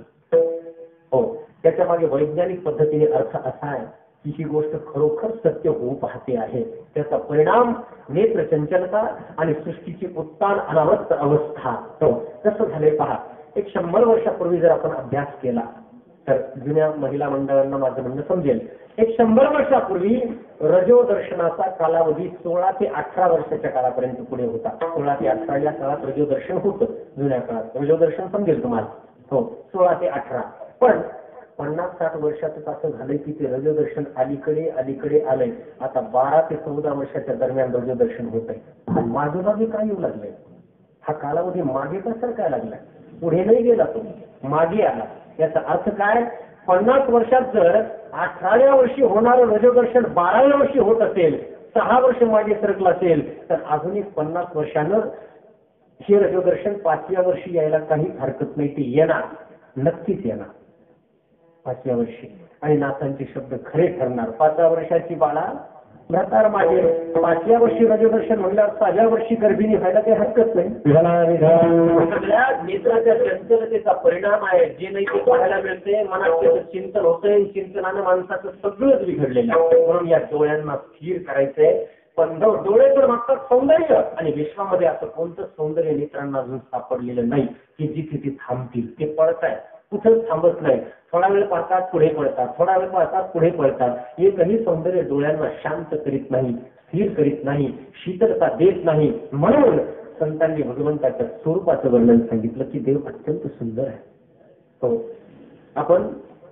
हो, त्याच्या मागे वैज्ञानिक पद्धतीने अर्थ असा आहे की ही गोष्ट खरोखर सत्य होऊ पाहते आहे. त्याचा परिणाम नेत्र चंचलता आणि सृष्टीची उत्तान अनावस्थ अवस्था. हो, कसं झाले पहा. एक 100 वर्षापूर्वी जर आपण अभ्यास केला तर जुन्या महिला मंडळांना माझं म्हणणं समजेल. एक 100 वर्षापूर्वी रजोदर्शनाचा कालावधी 16 ते 18 वर्षाच्या काळापर्यंत पुढे होता. 16 ते 18 या काळात रजोदर्शन होतं. जुन्या काळात रजोदर्शन समजेल तुम्हाला. हो, 16 ते 18. पण 50-60 वर्षातच असं झालंय की ते रजोदर्शन अलीकडे आलंय. आता 12 ते 14 वर्षाच्या दरम्यान रजोदर्शन होत आहे. मागोमागे काय येऊ लागलंय? हा कालावधी मागे कसा काय लागलाय? पुढे नाही गेला, तो मागे आला. याचा अर्थ काय? 50 वर्षात जर 18व्या वर्षी होणारं रजोदर्शन 12व्या वर्षी होत असेल, 6 वर्ष मागे सरकलं असेल, तर अजून एक 50 वर्षानं हे रजोदर्शन 5व्या वर्षी यायला काही हरकत नाही. ते येणार, नक्कीच येणार 5व्या वर्षी. आणि नाथांचे शब्द खरे ठरणार. 5व्या वर्षाची बाळा म्हातार मागे 5व्या वर्षी रजदर्शन म्हणल्यावर 6व्या वर्षी गर्भिणी व्हायला काही हरकत नाही. सगळ्या नेत्राच्या चंचलतेचा परिणाम आहे. जे नाही ते पाहायला मिळते, मनात त्याचं चिंतन होतंय, चिंतनानं माणसाचं सगळंच बिघडलेलं आहे. म्हणून या डोळ्यांना स्थिर करायचंय. पण डोळे तर मागतात सौंदर्य, आणि विश्वामध्ये असं कोणतं सौंदर्य नेत्रांना अजून सापडलेलं नाही की जिथे ते थांबतील. ते पळताय, कुठंच थांबत नाही. थोडा वेळ पाहतात, पुढे पळतात, थोडा वेळ पाहतात, पुढे पळतात. एकही सौंदर्य डोळ्यांना शांत करीत नाही, स्थिर करीत नाही, शीतलता देत नाही. म्हणून संतांनी भगवंताच्या स्वरूपाचं वर्णन सांगितलं की देव अत्यंत सुंदर आहे. हो, आपण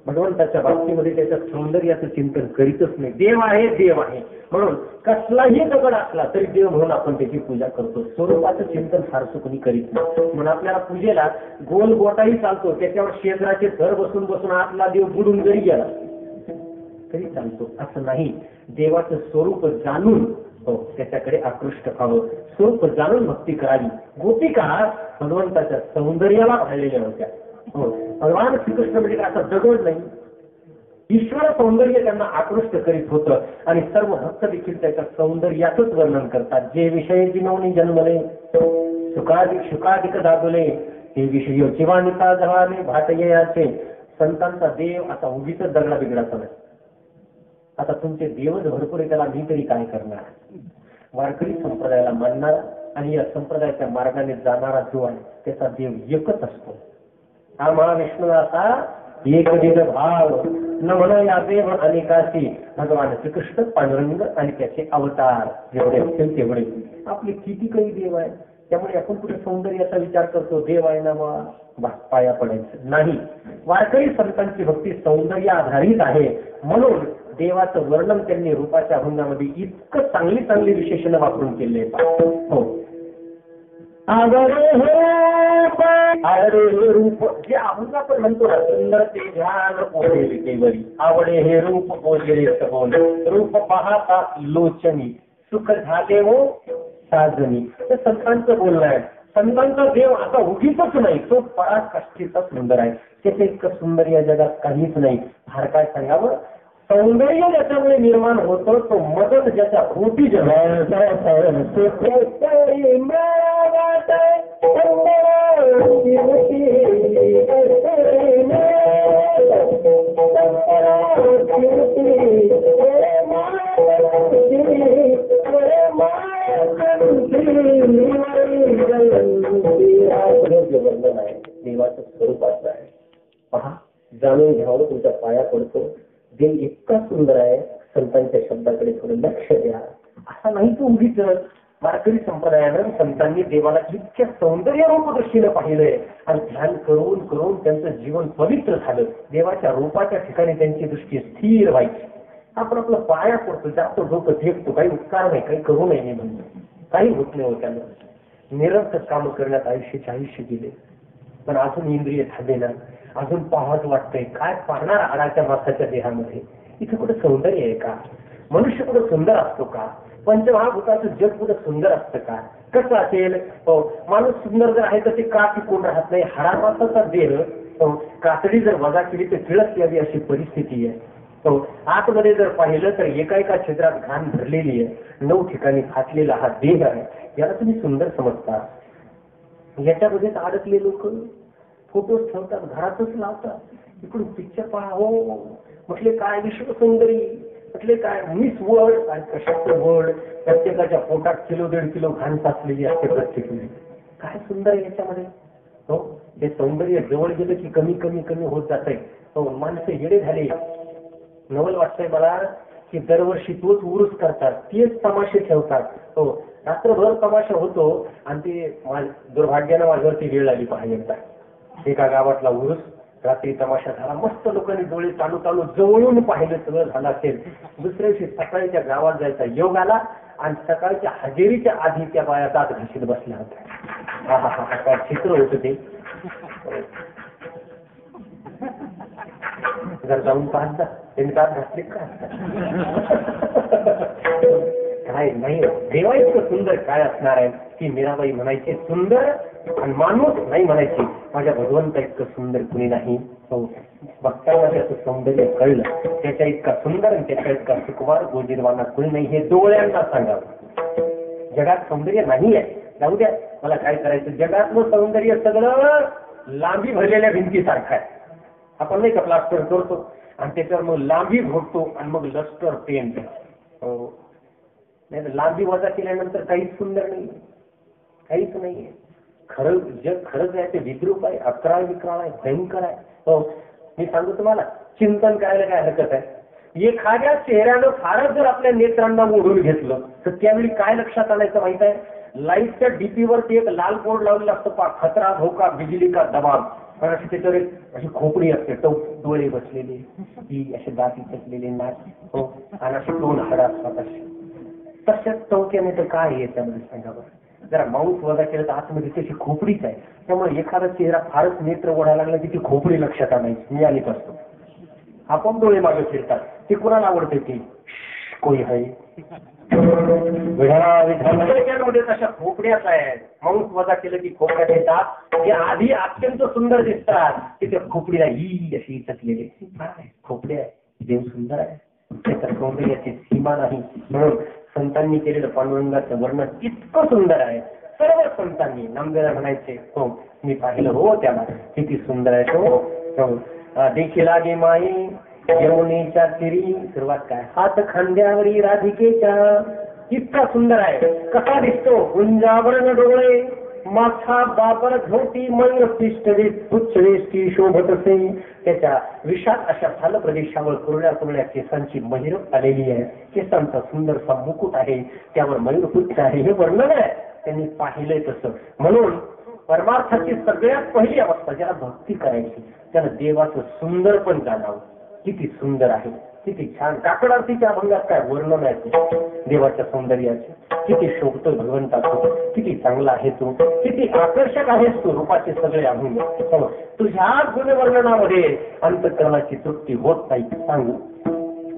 भगवंताच्या बाबतीमध्ये त्याच्या सौंदर्याचं चिंतन करीतच नाही. देव आहे, देव आहे म्हणून कसलाही दगड असला तरी देव म्हणून आपण त्याची पूजा करतो. स्वरूपाचं चिंतन फारसं कोणी करीत नाही. म्हणून आपल्याला पूजेला गोल गोटाही चालतो, त्याच्यावर शेजाराचे घर बसून बसून आतला देव बुडून जरी गेला तरी चालतो. असं नाही, देवाचं स्वरूप जाणून त्याच्याकडे आकृष्ट व्हावं, स्वरूप जाणून भक्ती करावी. गोपिका भगवंताच्या सौंदर्याला पाहिलेल्या होत्या. हो, भगवान श्रीकृष्ण म्हणजे असा दगड नाही, ईश्वर सौंदर्य त्यांना आकृष्ट करीत होतं. आणि सर्व भक्त देखील त्याच्या सौंदर्याचंच वर्णन करतात. जे विषय जिनवणी जन्मले शुकाधिक दाबले, हे विषय चिवानिता जवाने भाटययाचे. संतांचा देव असा उगीच दगडा बिगडाचा नाही. आता तुमचे देवच भरपूर आहे, त्याला मी तरी काय करणार. वारकरी संप्रदायाला मानणारा आणि या संप्रदायाच्या मार्गाने जाणारा जो आहे त्याचा देव एकच असतो. हा महाविष्णुदासा एक दिन भाव न म्हणा या देव अनेकाशी. भगवान श्रीकृष्ण, पांडुरंग आणि त्याचे अवतार जेवढे असतील तेवढे. आपले किती काही देव आहे, त्यामुळे आपण कुठे सौंदर्याचा विचार करतो. देव आहे ना बा, पाया पडायचं नाही. वारकरी संतांची भक्ती सौंदर्य आधारित आहे. म्हणून देवाचं वर्णन त्यांनी रूपाच्या अभंगामध्ये इतकं चांगली चांगली विशेषण वापरून केले. हो, आवडे हे रूप, जे अभंग आपण म्हणतो ना, सुंदर ते ध्यान पोहेली केवरी. आवडे हे रूप पोहेले सगोन, रूप पाहता लोचनी, सुख झाले हो साजनी. ते संतांचं बोलणं आहे. संतांचा देव असा उगीच नाही, तो पराकाष्ठीचा सुंदर आहे. त्याचे इतकं सुंदर या जगात काहीच नाही. फार काय सांगावं. सौंदर्य ज्याच्यामुळे निर्माण होतं तो मदत ज्याच्या पोटी वर्णन आहे देवाचं स्वरूपाचं आहे. पहा, जाणून घ्यावं, तुमच्या पाया पडतो. देव इतका सुंदर आहे. संतांच्या शब्दाकडे थोडं लक्ष द्या. असा नाही तो उगीच. वारकरी संप्रदायानं संतांनी देवाला इतक्या सौंदर्य रूप दृष्टीनं पाहिलंय आणि ध्यान करून करून त्यांचं जीवन पवित्र झालं. देवाच्या रूपाच्या ठिकाणी त्यांची दृष्टी स्थिर व्हायची. आपण आपलं पाया पडतो, जास्त डोकं फेकतो, काही उपकार नाही, काही करू नये नाही म्हणतो, काही होत नाही. होत्यानं निरर्थक काम करण्यात आयुष्य दिले. पण अजून इंद्रिय झाले ना, अजून पाहावं वाटतंय. काय पाहणार आडाच्या मासाच्या देहामध्ये. इथं कुठं सौंदर्य आहे का? मनुष्य कुठं सुंदर असतो का? पंचमहाभूताचं जग कुठं सुंदर असतं का? कसं असेल? हो, माणूस सुंदर जर आहे तर ते का टिकून राहत नाही? हाडामासाचा देह, कातडी जर वजा केली तर टिळक यावी अशी परिस्थिती आहे. हो, आतमध्ये जर पाहिलं तर एका एका छिद्रात घाण भरलेली आहे. 9 ठिकाणी फाटलेला हा देह आहे. याला तुम्ही सुंदर समजता? याच्यामध्येच अडकले लोक फोटोज ठेवतात, घरातच लावतात. इकडून पिक्चर पहा, हो म्हटले काय विश्व सुंदरी, म्हटले काय मिस वर्ल्ड. आणि कशाचं वर्ल्ड? प्रत्येकाच्या पोटात किलो 1.5 किलो घाण साचलेली असते प्रत्येकाने. काय सुंदर आहे याच्यामध्ये. हो, हे सौंदर्य जवळ गेलं की कमी कमी कमी होत जात आहे. हो, माणसं येडे झाले. नवल वाटतंय मला की दरवर्षी तोच उरूस करतात, तेच तमाशे ठेवतात. हो, रात्रभर तमाशा होतो. आणि ते दुर्भाग्यानं माझ्यावरती वेळ आली पाहायला. एका गावातला उरूस, रात्री तमाशा झाला. मस्त लोकांनी डोळे चालू चालू जवळून पाहिलं, सगळं झालं असेल. दुसऱ्या दिवशी सकाळीच्या गावात जायचा योग आला आणि सकाळच्या हजेरीच्या आधी त्या बाया दात घाशीत बसल्या होत्या. हा काय चित्र होतं ते. जर जाऊन पाहता त्यांनी दात घासले का? काय नाही. देवा इतकं सुंदर काय असणार आहे की मीराबाई म्हणायचे सुंदर, आणि माणूस नाही म्हणायची माझ्या भगवंता इतकं सुंदर कुणी नाही. हो, बघता त्यांना त्याचं सौंदर्य कळलं. त्याच्या इतका सुंदर आणि त्याच्या इतका सुकुमार गोजीरवाना कोणी नाही, हे डोळ्यांना सांगावं. जगात सौंदर्य नाही आहे, जाऊ द्या, मला काय करायचं. जगातलं सौंदर्य सगळं लांबी भरलेल्या भिंतीसारखं आहे. आपण नाही का प्लास्टर करतो आणि त्याच्यावर मग लांबी घोटतो आणि मग लस्टर पेंट. नाही, लांबी वजा केल्यानंतर काहीच सुंदर नाही, काहीच नाहीये. खरं जग खरंच आहे ते विद्रूप आहे, अकराळ विक्राळ आहे, भयंकर आहे. हो, मी सांगतो तुम्हाला, चिंतन करायला काय हरकत आहे. एखाद्या चेहऱ्यानं फारच जर आपल्या नेत्रांना ओढून घेतलं तर त्यावेळी काय लक्षात आणायचं माहित आहे. लाईटच्या डीपीवरती एक लाल बोर्ड लावलेला असतो पा, खतरा धोका बिजली का दबाव. पण अशी त्याच्यावर एक अशी खोपडी असते, डोळे बसलेले, ती असे दाती चकलेले नाक, हो, आणि अशी दोन हाडं असतात अशी. तशाच टवक्याने तर काय आहे त्यामध्ये सांगा बरं. जरा माऊस वजा केलं तर आतमध्ये त्याची खोपडीच आहे. त्यामुळे एखादा चेहरा फारच नेत्र ओढायला लागला की ती खोपडी लक्षात आणायची, मी आलीच असतो. आपण डोळे मागे फिरतात, ते कुणाला आवडते ती कोणी आहे तशा खोपड्याच आहेत. माऊस वजा केलं की खोपड्यात येतात, ते आधी अत्यंत सुंदर दिसतात की त्या खोपडीला ही अशी चकलेली खोपडी आहे. देव सुंदर आहे, त्याच्या सौंदर्याची सीमा नाही. म्हणून संतांनी केलेलं पांडुरंगाचं वर्णन इतकं सुंदर आहे. सर्व संतांनी नामदेवाला म्हणायचे, हो मी पाहिलं हो त्याला, किती सुंदर आहे तो. देखील लागे माई यमुनेच्या तिरी, सुरुवात काय, हात खांद्यावरी राधिकेच्या, इतका सुंदर आहे. कसा दिसतो, गुंजावरण डोळे, माथा बाबर झोटी, मयूर पिष्टवे पुच्छवेष्टी शोभत असे. त्याच्या विषात अशा थाल प्रदेशावर कुरड्या कुरड्या केसांची महिर आलेली आहे. केसांचा सुंदरसा मुकुट आहे, त्यावर मयूर पुच्छ आहे. हे वर्णन आहे, त्यांनी पाहिलंय तसं. म्हणून परमार्थाची सगळ्यात पहिली अवस्था ज्याला भक्ती करायची, त्याला देवाचं सुंदर पण जाणावं. किती सुंदर आहे, किती छान. काकड आरतीच्या अभंगात काय वर्णन आहे देवाच्या सौंदर्याचे. किती शोभतोय भगवंता तू, किती चांगला आहे तू, किती आकर्षक आहेस तू, रूपाचे सगळे अभंग. तुझ्या गुणवर्णनामध्ये अंतःकरणाची तृप्ती होत नाही. सांगू,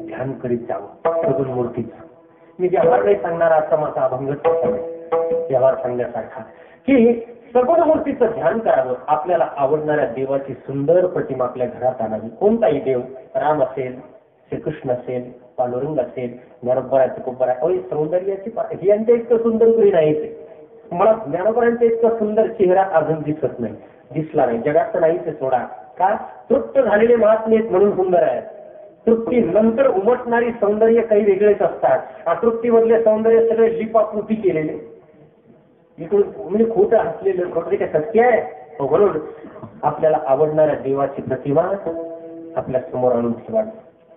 ध्यान करीत जावं सगुण मूर्तीचं. मी व्यवहार नाही सांगणार, असा माझा अभंगच व्यवहार सांगण्यासारखा, की सगुण मूर्तीचं ध्यान करावं. आपल्याला आवडणाऱ्या देवाची सुंदर प्रतिमा आपल्या घरात आणावी. कोणताही देव, राम असेल, श्रीकृष्ण असेल, पांडुरंग असेल, ज्ञानोबराचं कुंभार आहे, सौंदर्याची ही यांच्या इतकं सुंदर कोणी नाहीच. मला ज्ञानोबरांचा इतका सुंदर चेहरा अजून दिसत नाही, दिसला नाही, जगात नाहीच सोडा. का, तृप्त झालेले महात्मे म्हणून सुंदर आहे. तृप्ती नंतर उमटणारी सौंदर्य काही वेगळेच असतात. अतृप्तीमधले सौंदर्य सगळे लिपाकृती केलेले, इकडून म्हणजे खोटं हसलेलं, खोटं काय सत्य आहे. म्हणून आपल्याला आवडणाऱ्या देवाची प्रतिमा आपल्या समोर आणून ठेवा,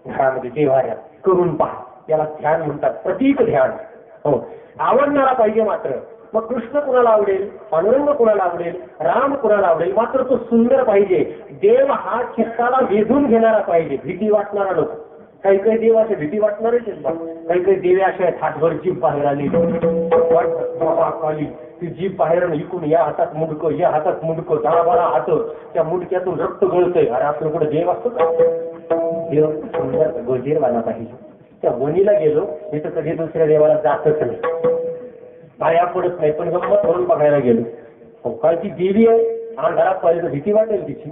घरामध्ये देवाऱ्यात करून पहा. याला ध्यान म्हणतात, प्रतीक ध्यान. हो, आवडणारा पाहिजे मात्र. मग कृष्ण कुणाला आवडेल, पांडुरंग कुणाला आवडेल, राम कुणाला आवडेल, मात्र तो सुंदर पाहिजे. देव हा चित्ताला वेधून घेणारा पाहिजे, भीती वाटणारा नको. काही काही देव असे भीती वाटणारच आहेत. काही काही देवे असे आहेत, हातभर जीभ बाहेर आली, ती जीभ बाहेर इकून या हातात मुंडकं, या हातात मुंडकं, 10-12 हात, त्या मुंडक्यातून रक्त गळतंय. अरे आपलं कुठे देव असतो का? देव सुंदर गोजीरवाला पाहिजे. त्या वणीला गेलो मी तर कधी दुसऱ्या देवाला जातच नाही, पाया पडत नाही, पण गंमत म्हणून बघायला गेलो. हो, कारण ती देवी आहे, अंधारात पाहिजे भीती वाटेल तिची.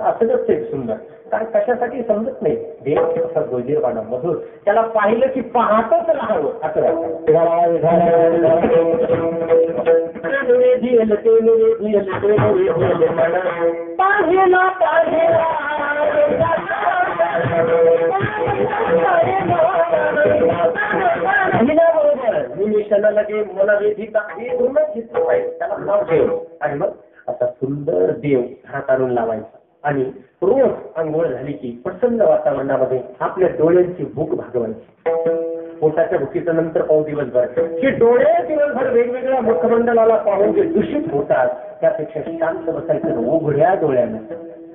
असंच एक सुंदर काय कशासाठी समजत नाही. देव कसा गोजीरवाना मधुर, त्याला पाहिलं की पाहतच राहावं असं निमिषाला लगे मला वेधिका हे दोनच चित्र पाहिजे, त्याला नाव देव. आणि मग असा सुंदर देव हात आणून लावायचा आणि रोज आंघोळ झाली की प्रसन्न वातावरणामध्ये आपल्या डोळ्यांची भूक भागवायची. पोटाच्या भुकीचं नंतर पाहू दिवसभर, की डोळे दिवसभर वेगवेगळ्या मुखमंडलाला पाहून जे दूषित होतात त्यापेक्षा शांत बसायचं उघड्या डोळ्यानं.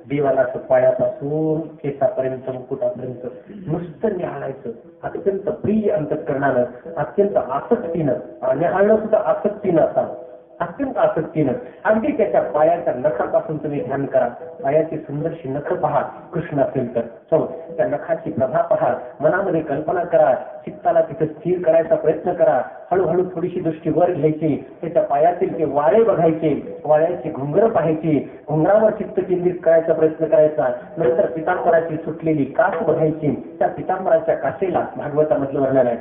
देवाला पायापासून केसापर्यंत, मुकुटापर्यंत नुसतं निहाळायचं. अत्यंत प्रिय अंतःकरणानं, अत्यंत आसक्तीनं, निहाळणं सुद्धा आसक्तीनं असावं. अत्यंत आसक्तीनं. अगदी त्याच्या पायाच्या नखापासून तुम्ही ध्यान करा. पायाची सुंदरशी नख पहा, कृष्ण असेल तर त्या नखाची प्रभा पहा, मनामध्ये कल्पना करा, चित्ताला तिथे स्थिर करायचा प्रयत्न करा. हळूहळू थोडीशी दृष्टी वर घ्यायची, त्याच्या पायातील ते वारे बघायचे, वाऱ्याची घुंगर पाहायची, घुंगरावर चित्त केंद्रित करायचा प्रयत्न करायचा. नंतर पितांबराची सुटलेली कास बघायची, त्या पितांबराच्या कासेला भागवतामधलं वर्णन आहे.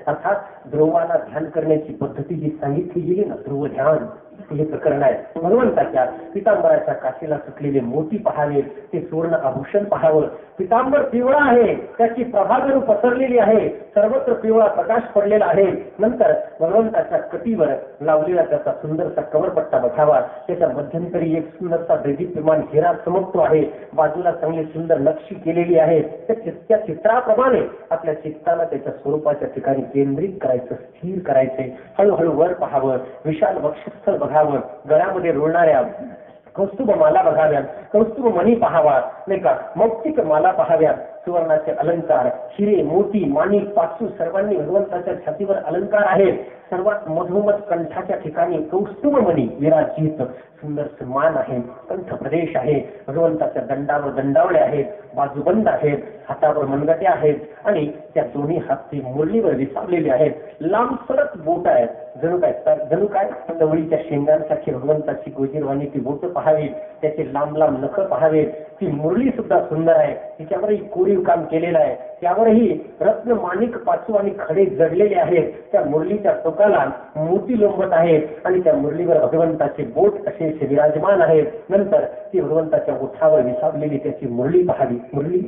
अर्थात ध्रुवाला ध्यान करण्याची पद्धती जी सांगितली गेली ना, ध्रुव ध्यान हे प्रकरण आहे. भगवंताच्या पितांबराच्या काशीला सुटलेले मोती पहावे, ते सुवर्ण आभूषण पाहावं. पितांबर पिवळा आहे, त्याची प्रभा जणू पसरलेली आहे, सर्वत्र पिवळा प्रकाश पडलेला आहे. नंतर भगवंताच्या कटीवर लावलेला त्याचा सुंदरसा कमरपट्टा बघावा, त्याच्या मध्यंतरी एक सुंदरसा दैदिप्यमान हिरा चमकतो आहे, बाजूला चांगली सुंदर नक्षी केलेली आहे. त्या चित्राप्रमाणे आपल्या चित्ताला त्याच्या स्वरूपाच्या ठिकाणी केंद्रित करायचं, स्थिर करायचे. हळूहळू वर पाहावं, विशाल वक्षस्थळ बघावं, गळ्यामध्ये रुळणाऱ्या कौस्तुभ माला बघाव्यात, कौस्तुभ मणी पाहावा, नाही का, मौक्तिक माला पाहाव्यात, सुवर्णाचे अलंकार, हिरे, मोती, माणिक, पाचू सर्वांनी भगवंताच्या छातीवर अलंकार आहेत. सर्वात मधोमध कंठाच्या ठिकाणी कौस्तुभ मणी विराजित, सुंदर सन्मान आहे, कंठ प्रदेश आहे, भगवंताच्या दंडावर दंडावळे आहेत, बाजूबंद आहेत, हातावर मनगटे आहेत आणि त्या दोन्ही हाती मुरलीवर विसावलेले आहेत. लांबसडक बोट आहेत, जणू काय चवळीच्या शेंगांसारखी भगवंताची गोजीरवाणी ती बोट पहावी, त्याचे लांब लांब नख पहावे. ती मुरली सुद्धा सुंदर आहे, तिच्यावरही कोरीव काम केलेलं आहे, त्यावरही रत्न, माणिक, पाचू आणि खडे जडलेले आहेत. त्या मुरलीच्या टोकाला मोती लोंबत आहेत आणि त्या मुरलीवर भगवंताचे बोट असे विराजमान आहेत. नंतर ती भगवंताच्या ओठावर विसावलेली त्याची मुरली पाहावी. मुरली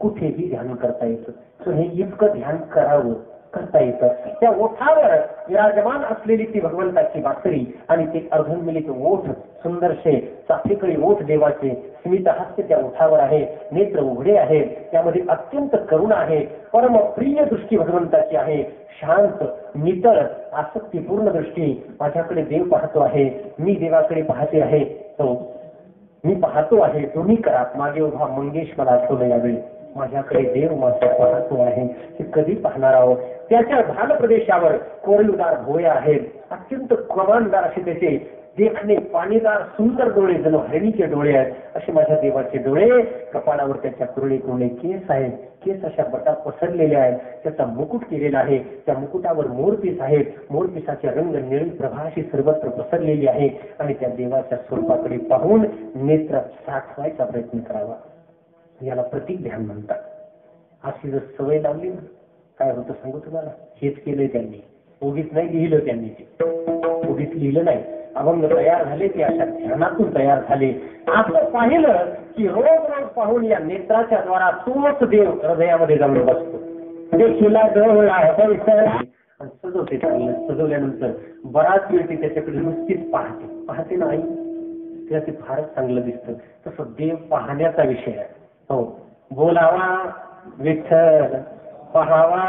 कुठेही ध्यान करता येतं, हे इतकं ध्यान करावं, करता येतं. त्या ओठावर विराजमान असलेली ती भगवंताची बासरी आणि ते अर्धमिलित ओठ, सुंदरसे चाफेकरी ओठ देवाचे, स्मित हास्य त्या ओठावर आहे, नेत्र उघडे आहेत, त्यामध्ये अत्यंत करुणा आहे, परम प्रिय दृष्टी भगवंताची आहे, शांत, नितळ, आसक्तीपूर्ण दृष्टी. माझ्याकडे देव पाहतो आहे, मी देवाकडे पाहते आहे, मी पाहतो आहे, तुम्ही करा. मागे उभा मंगेश मला आठवलं यावेळी, माझ्याकडे देव माझा पाहतो आहे, ते कधी पाहणार आहोत. त्याच्या भाल प्रदेशावर कोरीवदार भोया आहेत, अत्यंत कमानदार असे त्याचे देखणे, पाणीदार सुंदर डोळे, जणू हरणीचे डोळे आहेत असे माझ्या देवाचे डोळे. कपाळावर त्याच्या कुरळे कुरळे केस आहेत, केस अशा बटात पसरलेले आहेत, त्याचा मुकुट केलेला आहे, त्या मुकुटावर मोरपीस आहेत, मोरपिसाचे रंग निळी प्रभा अशी सर्वत्र पसरलेली आहे. आणि त्या देवाच्या स्वरूपाकडे पाहून नेत्र साठवायचा प्रयत्न करावा, याला प्रतीक ध्यान म्हणतात. अशी जर सवय लावली ना, काय होतं सांगू तुम्हाला. हेच केलंय त्यांनी, उगीच नाही लिहिलं त्यांनी, ते उगीच लिहिलं नाही. अभंग तयार झाले ते अशा ध्यानातून तयार झाले. असं पाहिलं की रोज रोज पाहून या नेत्राच्या द्वारा तोच देव हृदयामध्ये जाऊन बसतो. देखीला सजवते, सजवल्यानंतर बराच वेळ ती त्याच्याकडे नुसतीच पाहते ना आई, तिला ते फारच चांगलं दिसतं. तसं देव पाहण्याचा विषय आहे. बोलावा विठ्ठल, पहावा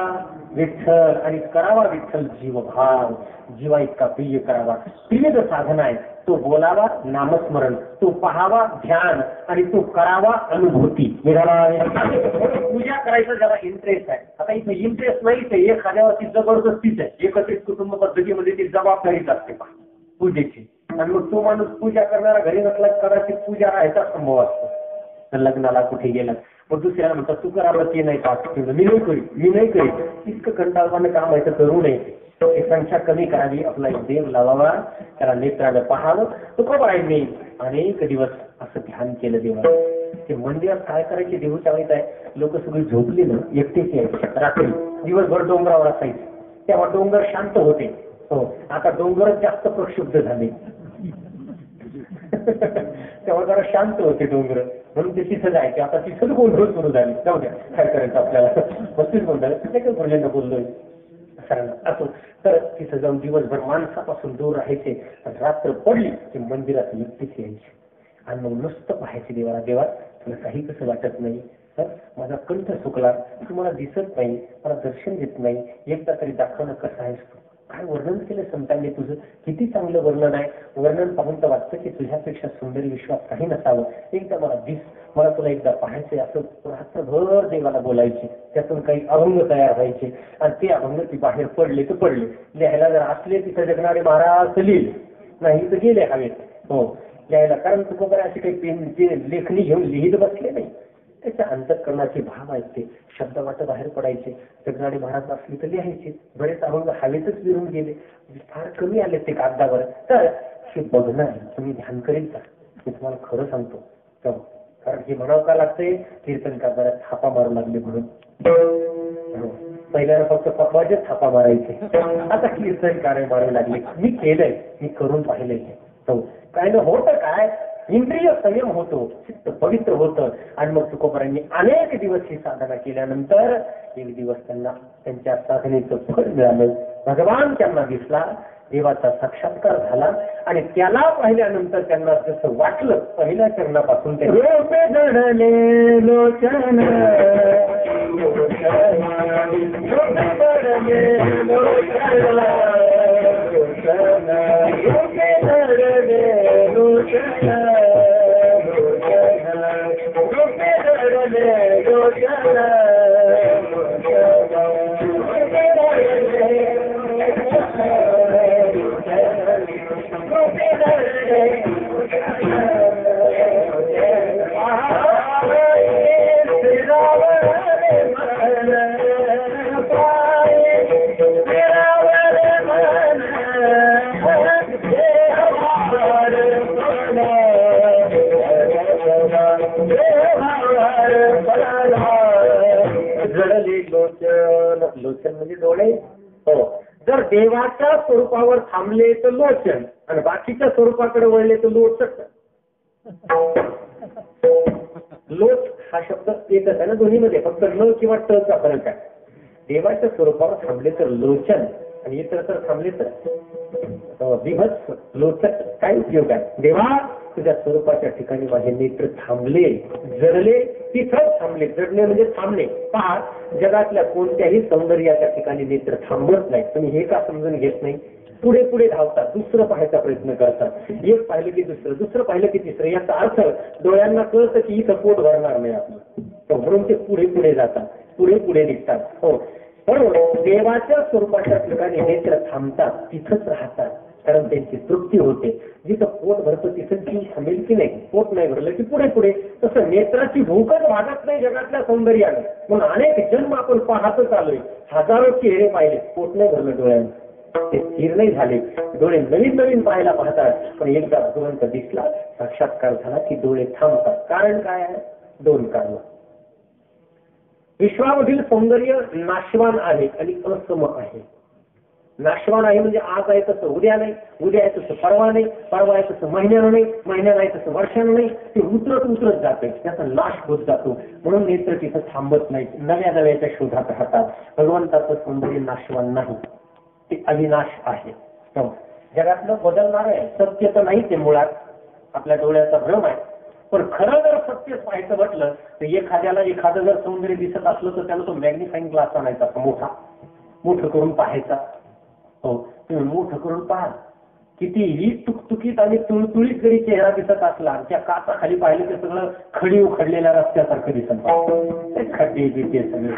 विठ्ठल आणि करावा विठ्ठल जीवभाव. जीवा इतका प्रिय करावा, प्रिय जो साधन आहे तो बोलावा नामस्मरण, तो पहावा ध्यान आणि तो करावा अनुभूती. पूजा करायचा ज्याला इंटरेस्ट आहे, आता इथे इंटरेस्ट नाहीच आहे, एखाद्यावरती जबरदस्तीच आहे. एकत्रित कुटुंब पद्धतीमध्ये ती जबाबदारीच असते पूजेची. आणि मग तो माणूस पूजा करणारा घरी नसला कदाचित पूजा राहायचा संभव असतो. लग्नाला कुठे गेला मग दुसऱ्याला म्हणतात तू करावं, ते नाही पाच, मी नाही करीत. इतकं कंटाळवानं काम आहे तर करू नये. संख्या कमी करावी, आपला देव लावावा, त्याला नेत्रानं पाहावं. तो खबर आहे, मी अनेक दिवस असं ध्यान केलं देवा. ते मंदिरात काय करायचे देऊच्या वेळेत आहे, लोक सगळी झोपली ना, एकटेच यायचे रात्री, दिवसभर डोंगरावर असायचे. तेव्हा डोंगर शांत होते. आता डोंगरच जास्त प्रक्षुब्ध झाले. तेव्हा जरा शांत होते डोंगर, म्हणून ते तिथं जायचे. आता तिथंच गोंधळ सुरू झाली. जाऊ द्या, काय करायचं आपल्याला, बसतीच गोंधळ. काही बोललेलं बोललोय असो. तर तिथं जाऊन दिवसभर माणसापासून दूर राहायचे. रात्र पडली की मंदिरात एकटीच यायचे आणि मग नुसतं पाहायचे देवाला. देवा तुला काही कसं वाटत नाही, माझा कंठ सुकला, तू मला दिसत नाही, मला दर्शन देत नाही, एकदा तरी दाखवणं कसं आहेस तू. काय वर्णन केलं संतांनी तुझं, किती चांगलं वर्णन आहे. वर्णन पाहून तर वाटतं की तुझ्यापेक्षा सुंदर विश्वास काही नसावं. एकदा मला दिस, मला तुला एकदा पाहायचे, असं रात्रभर देवाला बोलायचे. त्यातून काही अभंग तयार व्हायचे आणि ते अभंग ती बाहेर पडले तर पडले. लिहायला जर असले तिथे जगणारे महाराज लिहिले, नाही तर गेले हवेत. हो, लिहायला, कारण तुकोबारा अशी काही पेनची लेखणी घेऊन लिहित बसले नाही. त्याच्या अंतःकरणाचे भाव आहेत ते शब्द वाट बाहेर पडायचे. जगणारे महाराज असले तर लिहायचे. बरेच अभंग हवेतच विरून गेले, फार कमी आले ते कागदावर. तर हे बघणार तुम्ही ध्यान करीत जा. मी तुम्हाला खरं सांगतो, कारण हे म्हणावं का लागतंय, कीर्तनकार बऱ्याच थापा मारू लागले म्हणून. पहिल्याला फक्त पप्पाचे थापा मारायचे, आता कीर्तनकार मारू लागले. मी केलंय, मी करून पाहिलंय. काय न होतं काय, इंद्रिय संयम होतो, चित्त पवित्र होतं. आणि मग तुकोबारांनी अनेक दिवस ही साधना केल्यानंतर एक दिवस त्यांना त्यांच्या साधनेचं फळ मिळालं. भगवान त्यांना दिसला, देवाचा साक्षात्कार झाला. आणि त्याला पाहिल्यानंतर त्यांना जसं वाटलं, पहिल्या चरणापासून लोचन म्हणजे डोळे. हो, जर देवाच्या स्वरूपावर थांबले तर लोचन आणि बाकीच्या स्वरूपाकडे वळले तर लोचक. लोच हा शब्द एकच आहे ना दोन्हीमध्ये, फक्त ल किंवा ट चा फरक आहे. देवाच्या स्वरूपावर थांबले तर लोचन आणि इतर तर थांबले तर विभत्स लोचक. काय उपयोग आहे? देवा तुझ्या स्वरूपाच्या ठिकाणी माझे नेत्र थांबले, जडले, तिथंच थांबले. जडणे म्हणजे थांबणे. पहा, जगातल्या कोणत्याही सौंदर्याच्या ठिकाणी नेत्र थांबत नाही. तुम्ही हे का समजून घेत नाही? पुढे पुढे धावतात, दुसरं पाहायचा प्रयत्न करतात. एक पाहिलं की दुसरं, दुसरं पाहिलं की तिसरं. याचा अर्थ डोळ्यांना कळतं की इथं पोट भरणार नाही आपलं, म्हणून ते पुढे पुढे जातात, पुढे पुढे निघतात. हो, म्हणून देवाच्या स्वरूपाच्या ठिकाणी नेत्र थांबतात, तिथंच राहतात, कारण त्यांची तृप्ती होते. जिथं पोट भरतं तिथं जीव थांबेल की नाही? पोट नाही भरलं की पुढे पुढे. तसं नेत्राची भूकच भागत नाही जगातल्या सौंदर्यानं. म्हणून अनेक जन्म आपण पाहतच आलोय, हजारो चेहरे पाहिले, पोट नाही भरलं डोळ्यानं, ते स्थिर नाही झाले. डोळे नवीन नवीन पाहायला पाहतात, पण एकदा भगवंत दिसला, साक्षात्कार झाला की डोळे थांबतात. कारण काय आहे? दोन कारण. विश्वामधील सौंदर्य नाशवान आहे आणि असम आहे. नाशवान आहे म्हणजे आज आहे तसं उद्या नाही, उद्या आहे तसं परवा नाही, परवा आहे तसं महिन्यानं नाही, महिन्यानं आहे तसं वर्षानं नाही. ते उतरत जाते, त्याचा नाश होत जातो. म्हणून नेत्र तिथं थांबत नाही, नव्या नव्याच्या शोधात राहतात. भगवंताचं सौंदर्य नाशवान नाही, ते अविनाश आहे. जगातलं बदलणार आहे, सत्य तर नाही ते मुळात, आपल्या डोळ्याचा भ्रम आहे. पण खरं जर सत्य पाहायचं म्हटलं तर एखाद्याला एखादं जर सौंदर्य दिसत असलं तर त्याला तो मॅग्निफाईंग ग्लास आणायचा, मोठं करून पाहायचा. हो, तुम्ही मोठं करून पहा. कितीही तुकतुकीत आणि तुळतुळीत जरी चेहरा दिसत असला, त्या काचा खाली पाहिलं तर सगळं खडी उखडलेल्या रस्त्यासारखं दिसत, खड्डे बिड्डे सगळे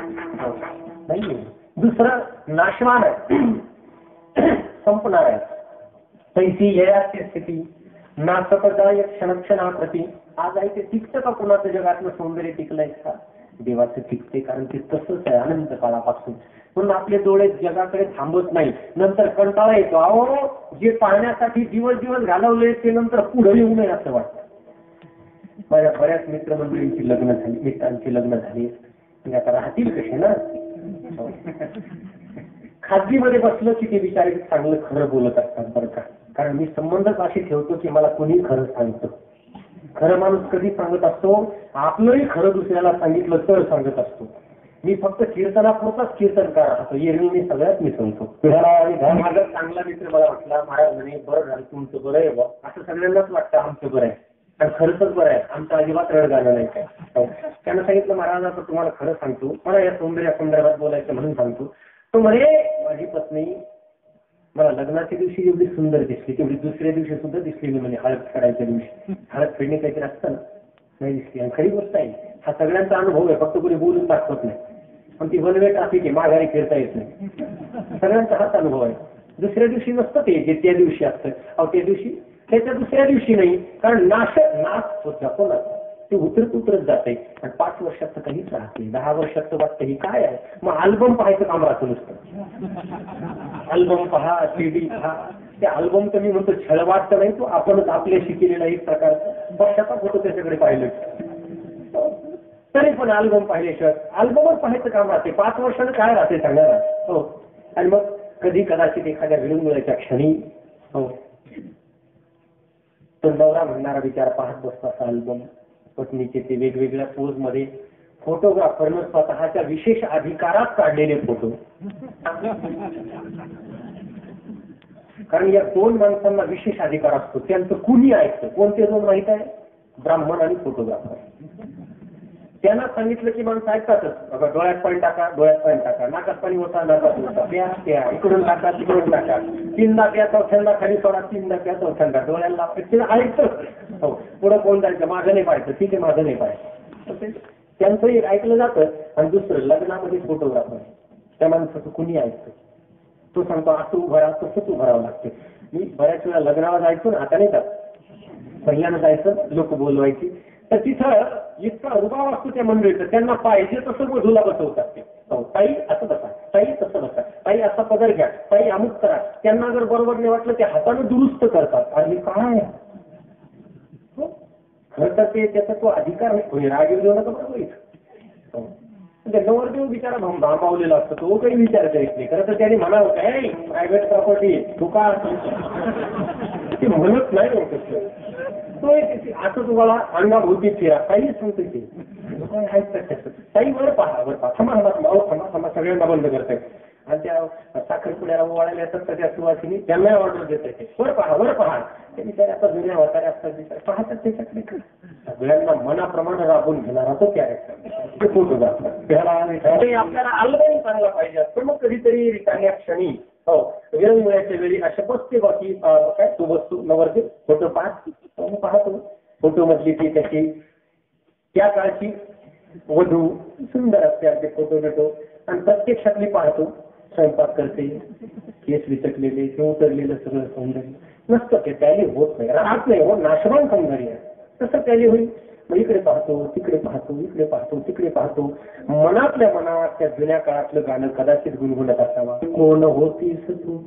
नाही. दुसरा नाशवान आहे, संपणार आहे. तैसी ययाची स्थिती नासकता क्षणक्षणाप्रती. आज आहे ते टिकतं का? कुणाचं जगातलं सौंदर्य टिकलंय का? देवाचं टिकते, कारण ते तसंच आहे अनंत काळापासून. म्हणून आपले डोळे जगाकडे थांबत नाही. नंतर कंटाळा येतो, अहो जे पाहण्यासाठी दिवस दिवस घालवले ते नंतर पुढे येऊ नये असं वाटतं. माझ्या बऱ्याच मित्रमंडळींची लग्न झाली, मित्रांची लग्न झाली, म्हणजे आता राहतील कसे ना. खाजगीमध्ये बसलं की ते बिचारे चांगलं खरं बोलत असतात बरं का. कारण मी संबंधच असे ठेवतो की मला कोणी खरं सांगतं. खरं माणूस कधी सांगत असतो, आपलंही खरं दुसऱ्याला सांगितलं तर सांगत असतो. मी फक्त कीर्तनापुरताच कीर्तनकार राहतो, एरवी मी सगळ्यात मिसळतो. माझा चांगला मित्र मला वाटला, महाराज म्हणे बरं झालं तुमचं बरं आहे बा, असं सगळ्यांनाच वाटतं आमचं बरं आहे, आणि खरंच बरं आहे, आमचं अजिबात रड गाणं नाही काय. त्यानं सांगितलं, महाराज आता तुम्हाला खरं सांगतो, मला या सौंदर्या संदर्भात बोलायचं म्हणून सांगतो. तो म्हणे, माझी पत्नी मला लग्नाच्या दिवशी एवढी सुंदर दिसली तेवढी दुसऱ्या दिवशी सुद्धा दिसलेली म्हणजे हळद फेडायच्या दिवशी. हळद फेडणे काहीतरी असतं ना, नाही दिसली. आणि खरी गोष्ट आहे, हा सगळ्यांचा अनुभव आहे, फक्त कोणी बोलून दाखवत नाही. पण ती वनवे ट्राफिक आहे, माघारी फिरता येत नाही. सगळ्यांचा हाच अनुभव आहे. दुसऱ्या दिवशी नसतं ते जे त्या दिवशी असतं. अहो त्या दिवशी त्याच्या दुसऱ्या दिवशी नाही, कारण नाश होत जातो ना, ते उतरत जाते. आणि 5 वर्षात तर काहीच राहते, 10 वर्षात तर वाटतं ही काय आहे. मग अल्बम पाहायचं काम राहतं नुसतं. अल्बम पहा, सीडी पहा. ते अल्बम तर मी म्हणतो छळ वाटतं नाही, तो आपणच आपल्याशी केलेला एक प्रकारचा पश्चाताप होतो त्याच्याकडे पाहिलं. तरी पण अल्बम पाहिल्याशिवाय अल्बमच पाहायचं काम राहते. 5 वर्षानं काय राहते सांगा. हो. आणि मग कधी कदाचित एखाद्या विरंगुळ्याच्या क्षणी हो तो नवरा म्हणणारा विचार पाहत बसतो असा अल्बम. पत्नीचे ते वेगवेगळ्या पोज मध्ये फोटोग्राफरनं स्वतःच्या विशेष अधिकारात काढलेले फोटो. कारण या 2 माणसांना विशेष अधिकार असतो. त्यांचं कुणी ऐकतं. कोणते 2 माहित आहे? ब्राह्मण आणि फोटोग्राफर. त्यांना सांगितलं की माणसं ऐकतातच. बघा, डोळ्यात पाणी टाका, डोळ्यात पाणी टाका, नाकात पाणी होता, नाकात होता, प्या इकडून टाका, तिकडून टाका, 3दा प्या, चौथ्यांदा खाली सोडा, 3दा प्या, चौथ्यांदा डोळ्याला ऐकतं. हो, पुढं कोण जायचं, माझं नाही पाहायचं, ठीक आहे माझं नाही पाहायचं. त्यांचं एक ऐकलं जातं. आणि दुसरं लग्नामध्ये फोटोग्राफर, त्या माणसाचं कुणी ऐकतं. तो सांगतो असं उभं राहा, तसंच उभं राहावं लागतं. मी बऱ्याच वेळा लग्नाला जायचो ना, आता नाही का, पहिल्यानं जायचं, लोक बोलवायची, तर तिथं इतका रुबाब असतो त्या मंडळीचं. त्यांना पाहिजे तसं वधूला बसवतात ते. ताई असं बसा, ताई तसं बसा, ताई असा पदर घ्या, ताई अमुक करा. त्यांना जर बरोबर नाही वाटलं ते हाताने दुरुस्त करतात. आणि काय खरं तर ते त्याचा तो अधिकार नाही. राग येऊ नका बरोबर. नवरदेव बिचारा भांबावलेला असतो, तो काही विचार करीत नाही. खरं तर त्याने म्हणावं काय प्रायव्हेट प्रॉपर्टी तू का ते म्हणत नाही होत. तो असं तुम्हाला अंगाभोवती फिरा काही सांगतो ते काही वर पहा थांबा सगळ्यांना बंद करताय. आणि त्या साखरपुड्याला ओवाळायला येतात तर त्या सुवासिनी त्यांना ऑर्डर देत आहे वर पहा ते बिचारे आता जुन्या होता असतात पाहतात त्याच्याकडे. सगळ्यांना मनाप्रमाणे राबून घेणारा तो कॅरेक्टर फोटोग्राफर. आपल्याला अल्बम चांगला पाहिजे असतो. मग कधीतरी रिकाम्या क्षणी हो विरंगुळ्याच्या वेळी अशा बसते बाकी काय तू बसतो नवरदेव फोटो पाहतो. फोटो मधली ती त्याची त्या काळची वधू सुंदर असते अगदी फोटो घेतो. आणि प्रत्यक्षातली पाहतो स्वयंपाक करते, केस विचकलेले किंवा उतरलेलं सगळं सौंदर्य नसतं. ते त्याली होत नाही, राहत नाही, हो नाशवान सौंदर्य तसं त्याली होईल. मग इकडे पाहतो, तिकडे पाहतो, इकडे पाहतो, तिकडे पाहतो. मनातल्या मनात त्या जुन्या काळातलं गाणं कदाचित गुणगुणत असावा. कोण होतीस तू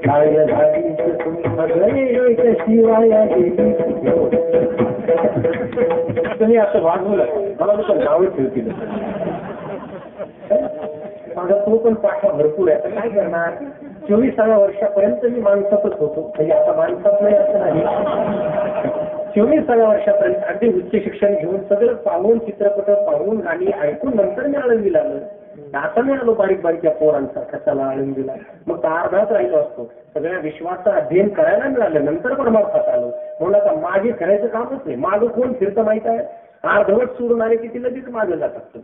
काय झालीस शिवाय तुम्ही असं वाढवलं मला पण नाव ठेवतील. माझा तो पण पाठा भरपूर आहे. आता काय करणार. 24व्या वर्षापर्यंत मी माणसातच होतो. म्हणजे आता माणसात नाही असं नाही. 24व्या वर्षापर्यंत अगदी उच्च शिक्षण घेऊन सगळं पाहून चित्रपट पाहून गाणी ऐकून नंतर मी आळंदीला आलो. आता मी आलो बारीक बारीक पोरांसारखा चला आळंदीला. मग अर्धाच राहिलो असतो. सगळ्या विश्वाचं अध्ययन करायला मिळालं नंतर पण मार्फत आलो. म्हणून आता मागे करायचं कामच नाही. मागं कोण फिरतं माहित आहे. अर्धवट सोडून आले की ती लगेच मागे जातात.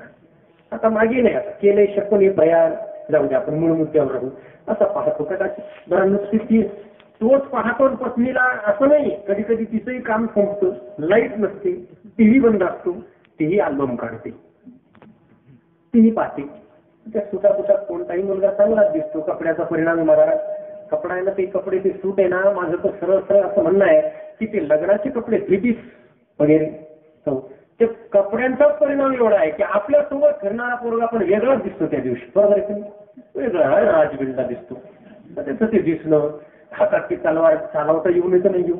आता मागे नाही. आता केलंय शकून हे भयान जाऊ दे आपण मूळ मुद्द्यावर राहू असं पाहतो. कदाचित नुसती ती तोच पाहतो. पत्नीला असं नाही. कधी कधी तिचंही काम संपतं, लाईट नसते, टीव्ही बंद असतो, तीही अल्बम काढते, तीही पाहते. त्या सुटापुटात कोणताही मुलगा चांगलाच दिसतो. कपड्याचा परिणाम मला कपडा आहे ना, ते कपडे ते सूट आहे ना, माझं तर सरळ सरळ असं म्हणणं आहे की ते लग्नाचे कपडे 3 पीस वगैरे ते कपड्यांचाच परिणाम एवढा आहे की आपल्यासोबत फिरणारा पोरगा पण वेगळाच दिसतो त्या दिवशी. बरोबर आहे. वेगळा राजबिल्डा दिसतो. त्याचं ते दिसणं, हातात ती तलवार चालवता येऊ नये तर नाही येऊ.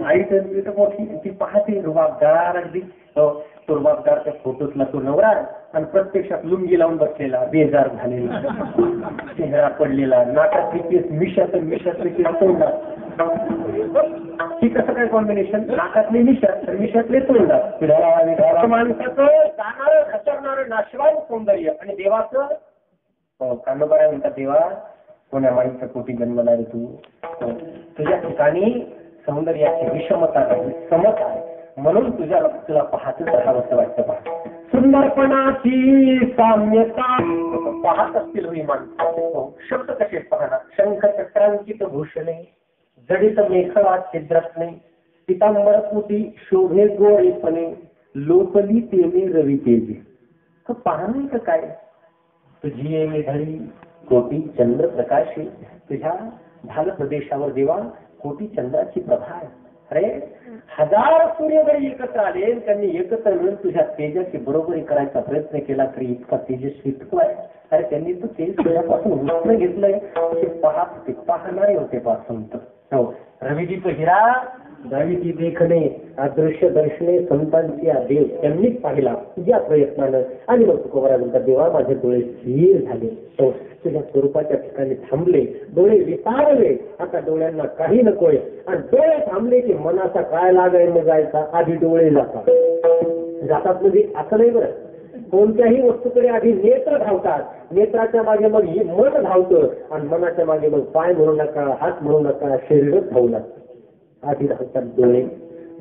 आई तर मोठी ती पाहते रुबाबदार अगदी तो रुबाबदार त्या फोटोतला तो नवरा आणि प्रत्यक्षात लुंगी लावून बसलेला बेजार झालेला चेहरा पडलेला नाकातली केस मिशातले केस तोंडात. ही कसं काय कॉम्बिनेशन. नाकातली मिशातले तोंडात माणसाचं जाणारं खचरणारं नाशवान सौंदर्य आणि देवाचं कानोबारा म्हणतात देवा कोण्या माणसा पोटी जन्मला रे तू. तुझ्या ठिकाणी सौंदर्याची विषमता नाही समता आहे. म्हणून तुला पाहतच राहावं असं वाटतं. सुंदरपणाची साम्यता पाहत असतील विमान शब्द कसे पाहणार. शंख चक्रांकित भूषणे जडित मेखळा छिद्रत्ने पितांबर स्मृती शोभे गोरेपणे लोकली तेने रवी तेजे. तर पाहणे काय तुझी ये मेघळी कोटी चंद्र प्रकाशी. तुझ्या भाल प्रदेशावर देवा कोटी चंद्राची प्रभा आहे. अरे हजार सूर्योदय एकत्र आले त्यांनी एकत्र मिळून तुझ्या तेजाची बरोबरी करायचा प्रयत्न केला तरी इतका तेजस्वी तू आहे. अरे त्यांनी तर तेज तुझ्यापासून उष्ण घेतलंय ते पाहत होते पाहणारे होते पासून तर रविदीप हिरा दळीती देखणे अदृश्य दर्शने संतांची देव त्यांनीच पाहिला तुझ्या प्रयत्नानं. आणि मग तुकोबरा म्हणतात देवा माझे डोळे स्थिर झाले तुझ्या स्वरूपाच्या ठिकाणी थांबले डोळे विसारले आता डोळ्यांना काही नकोय. आणि डोळे थांबले की मनाचा काय लागायला जायचा आधी डोळे जातात म्हणजे असं नाही बरं. कोणत्याही वस्तूकडे आधी नेत्र धावतात नेत्राच्या मागे मग मन धावतं आणि मनाच्या मागे मग पाय म्हणू नका हात म्हणू नका शरीरच धावू लागतं. आधी धावतात डोळे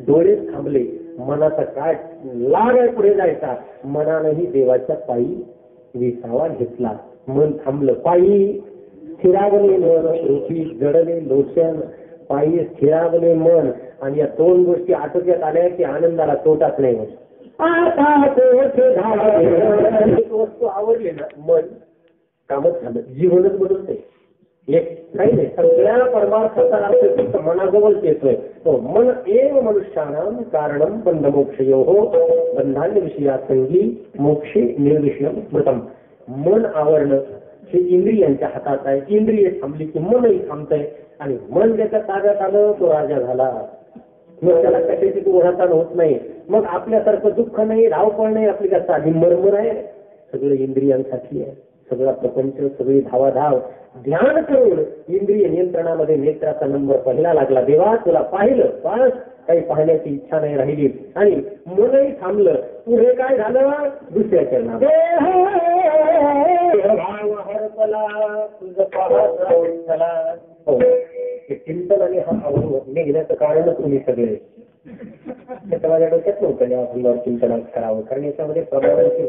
डोळे थांबले मनाचा काय लाग आहे पुढे जायचा मनानंही देवाच्या पायी विसावा घेतला. मन थांबलं पायी स्थिरावले मन रोखी जडले लोचन पायी स्थिरावले मन. आणि या दोन गोष्टी आटोक्यात आल्या की आनंदाला तोटाच नाही होत. एक वस्तू आवडली ना मन कामच झालं जीवनच बदलते. एक काही नाही सगळ्या परमार्थाचा अर्थ फक्त मनाजवळच येतोय. तो मन एव मनुष्याणाम कारणम बंधमोक्षयो बंधान्य विषया संगी मोक्षे निर्विषयम स्मृतम. मन आवरणं हे इंद्रियांच्या हातात आहे. इंद्रिय थांबली की मनही थांबतंय आणि मन ज्याच्या ताब्यात आलं तो राजा झाला. मग त्याला कशाची ओढाताण होत नाही. मग आपल्यासारखं दुःख नाही धावपळ नाही आपली का साधी मरमर आहे. सगळं इंद्रियांसाठी आहे. सगळा प्रपंच सगळी धावाधाव ध्यान करून इंद्रिय नियंत्रणामध्ये नेत्राचा नंबर पहिला लागला. देवा तुला पाहिलं बस काही पाहण्याची इच्छा नाही राहिली आणि मनही थांबलं. पुढे काय झालं दुसऱ्याच्या नाव चिंतन आणि हा अवलंब घेण्याचं कारणच तुम्ही सगळे त्याच्या माझ्या डोक्यात नव्हतं या फुलावर चिंतन करावं. कारण याच्यामध्ये प्रमाणांची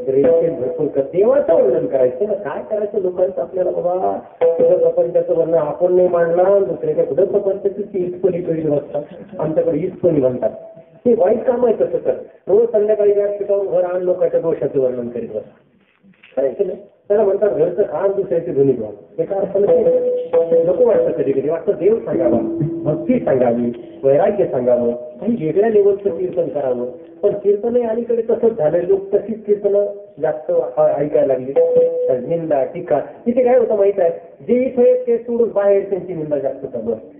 भरपूर देवाचं वर्णन करायचं ना काय करायचं लोकांचं आपल्याला बाबा तुझं प्रपंचाचं वर्णन आपण नाही मांडलं दुसऱ्याच्या पुढे प्रपंचाची ती ईसपणी कळली बसतात आमच्याकडे ईसपणी म्हणतात. ते वाईट काम आहे तसं तर रोज संध्याकाळी व्यासपीठावर घर आण लोकांच्या दोषाचं वर्णन करीत बसतात. करायचं नाही त्याला म्हणतात घरचं खान दुसऱ्याची धुनी घ्या. एका अर्थानं नको वाटतं कधी कधी वाटतं देव सांगावा भक्ती सांगावी वैराग्य सांगावं काही वेगळ्या लेवलचं कीर्तन करावं. पण कीर्तनही अलीकडे तसंच झालंय. लोक तशीच कीर्तनं जास्त ऐकायला लागली. निंदा टीका तिथे काय होतं माहित आहे जे इथे ते सोडून बाहेर त्यांची निंदा जास्त चालू असते.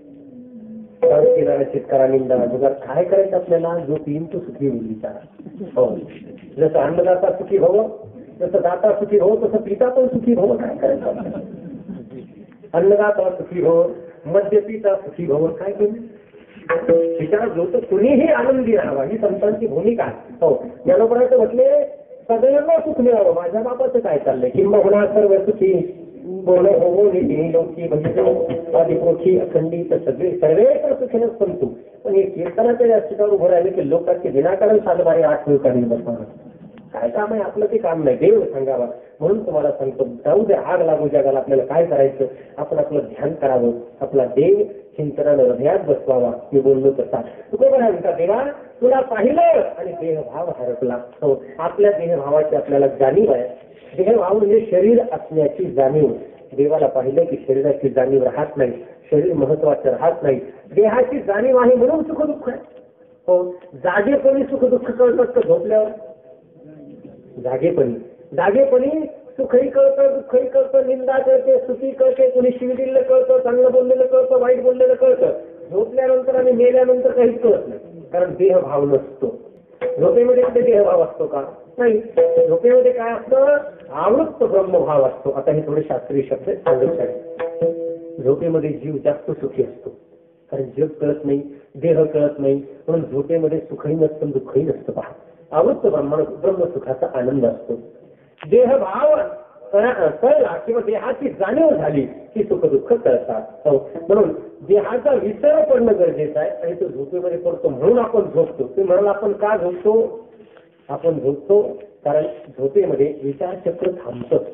शेतकरा निंदा जुगार काय करायचं आपल्याला जो पिन तो सुखी होईल विचारा. हो जसं अन्नदाता सुखी हवं जसं दाता सुखी हो तसं पिता पण सुखी हो. काय करायचं अन्नदाता सुखी हो मद्यपिता सुखी हो काय करू विचार जो तर कुणीही आनंदी राहावा ही संतांची भूमिका आहे. हो ज्ञानोबराचं म्हटले सगळ्यांना सुख मिळावं. माझ्या बापाचं काय चाललंय किंबहुना सर्व सुखी बोल हो लौकी म्हणजे आदिप्रोखी अखंडित सगळे सर्वेत्र सुखीनच संतू. पण हे कीर्तनाच्या व्यासपीठावर उभं राहिले की लोकांचे विनाकारण सातबारे आठ वेळ काढून बसणार. काय काम आहे आपलं ते काम नाही देव सांगावा. म्हणून तुम्हाला सांगतो जाऊ दे आग लागू जगाला आपल्याला काय करायचं आपण आपलं ध्यान करावं. आपला देव चिंतनानं हृदयात बसवावा. मी बोललो तसा तुकोबरा म्हणता देवा तुला पाहिलं आणि देहभाव हरपला. हो आपल्या देहभावाची आपल्याला जाणीव आहे. देहभाव म्हणजे शरीर असण्याची जाणीव. देवाला पाहिलं की शरीराची जाणीव राहत नाही. शरीर महत्वाचं राहत नाही. देहाची जाणीव आहे म्हणून सुख दुःख आहे. हो जागेपणी सुख दुःख कळतात का झोपल्यावर जागेपणी सुखही कळतं दुःखही कळतं निंदा कळते स्तुती कळते कुणी शिविलेलं कळतं चांगलं बोललेलं कळतं वाईट बोललेलं कळतं. झोपल्यानंतर आणि मेल्यानंतर काहीच कळत नाही कारण देहभाव नसतो. झोपेमध्ये कुठे देहभाव असतो का नाही. झोपेमध्ये काय असतं आवृत्त ब्रह्मभाव असतो. आता हे थोडे शास्त्रीय शब्द सांगत आहे. झोपेमध्ये जीव जास्त सुखी असतो कारण जग कळत नाही देह कळत नाही म्हणून झोपेमध्ये सुखही नसतं दुःखही नसतं. पहा आवृत्त ब्रह्मसुखाचा आनंद असतो. देहभाव कळला किंवा देहाची जाणीव झाली की सुख दुःख कळतात. म्हणून देहाचा विसर पडणं गरजेचं आहे आणि तो झोपेमध्ये पडतो म्हणून आपण झोपतो. ते म्हणाल आपण का झोपतो आपण झोपतो कारण झोपेमध्ये विचारचक्र थांबतं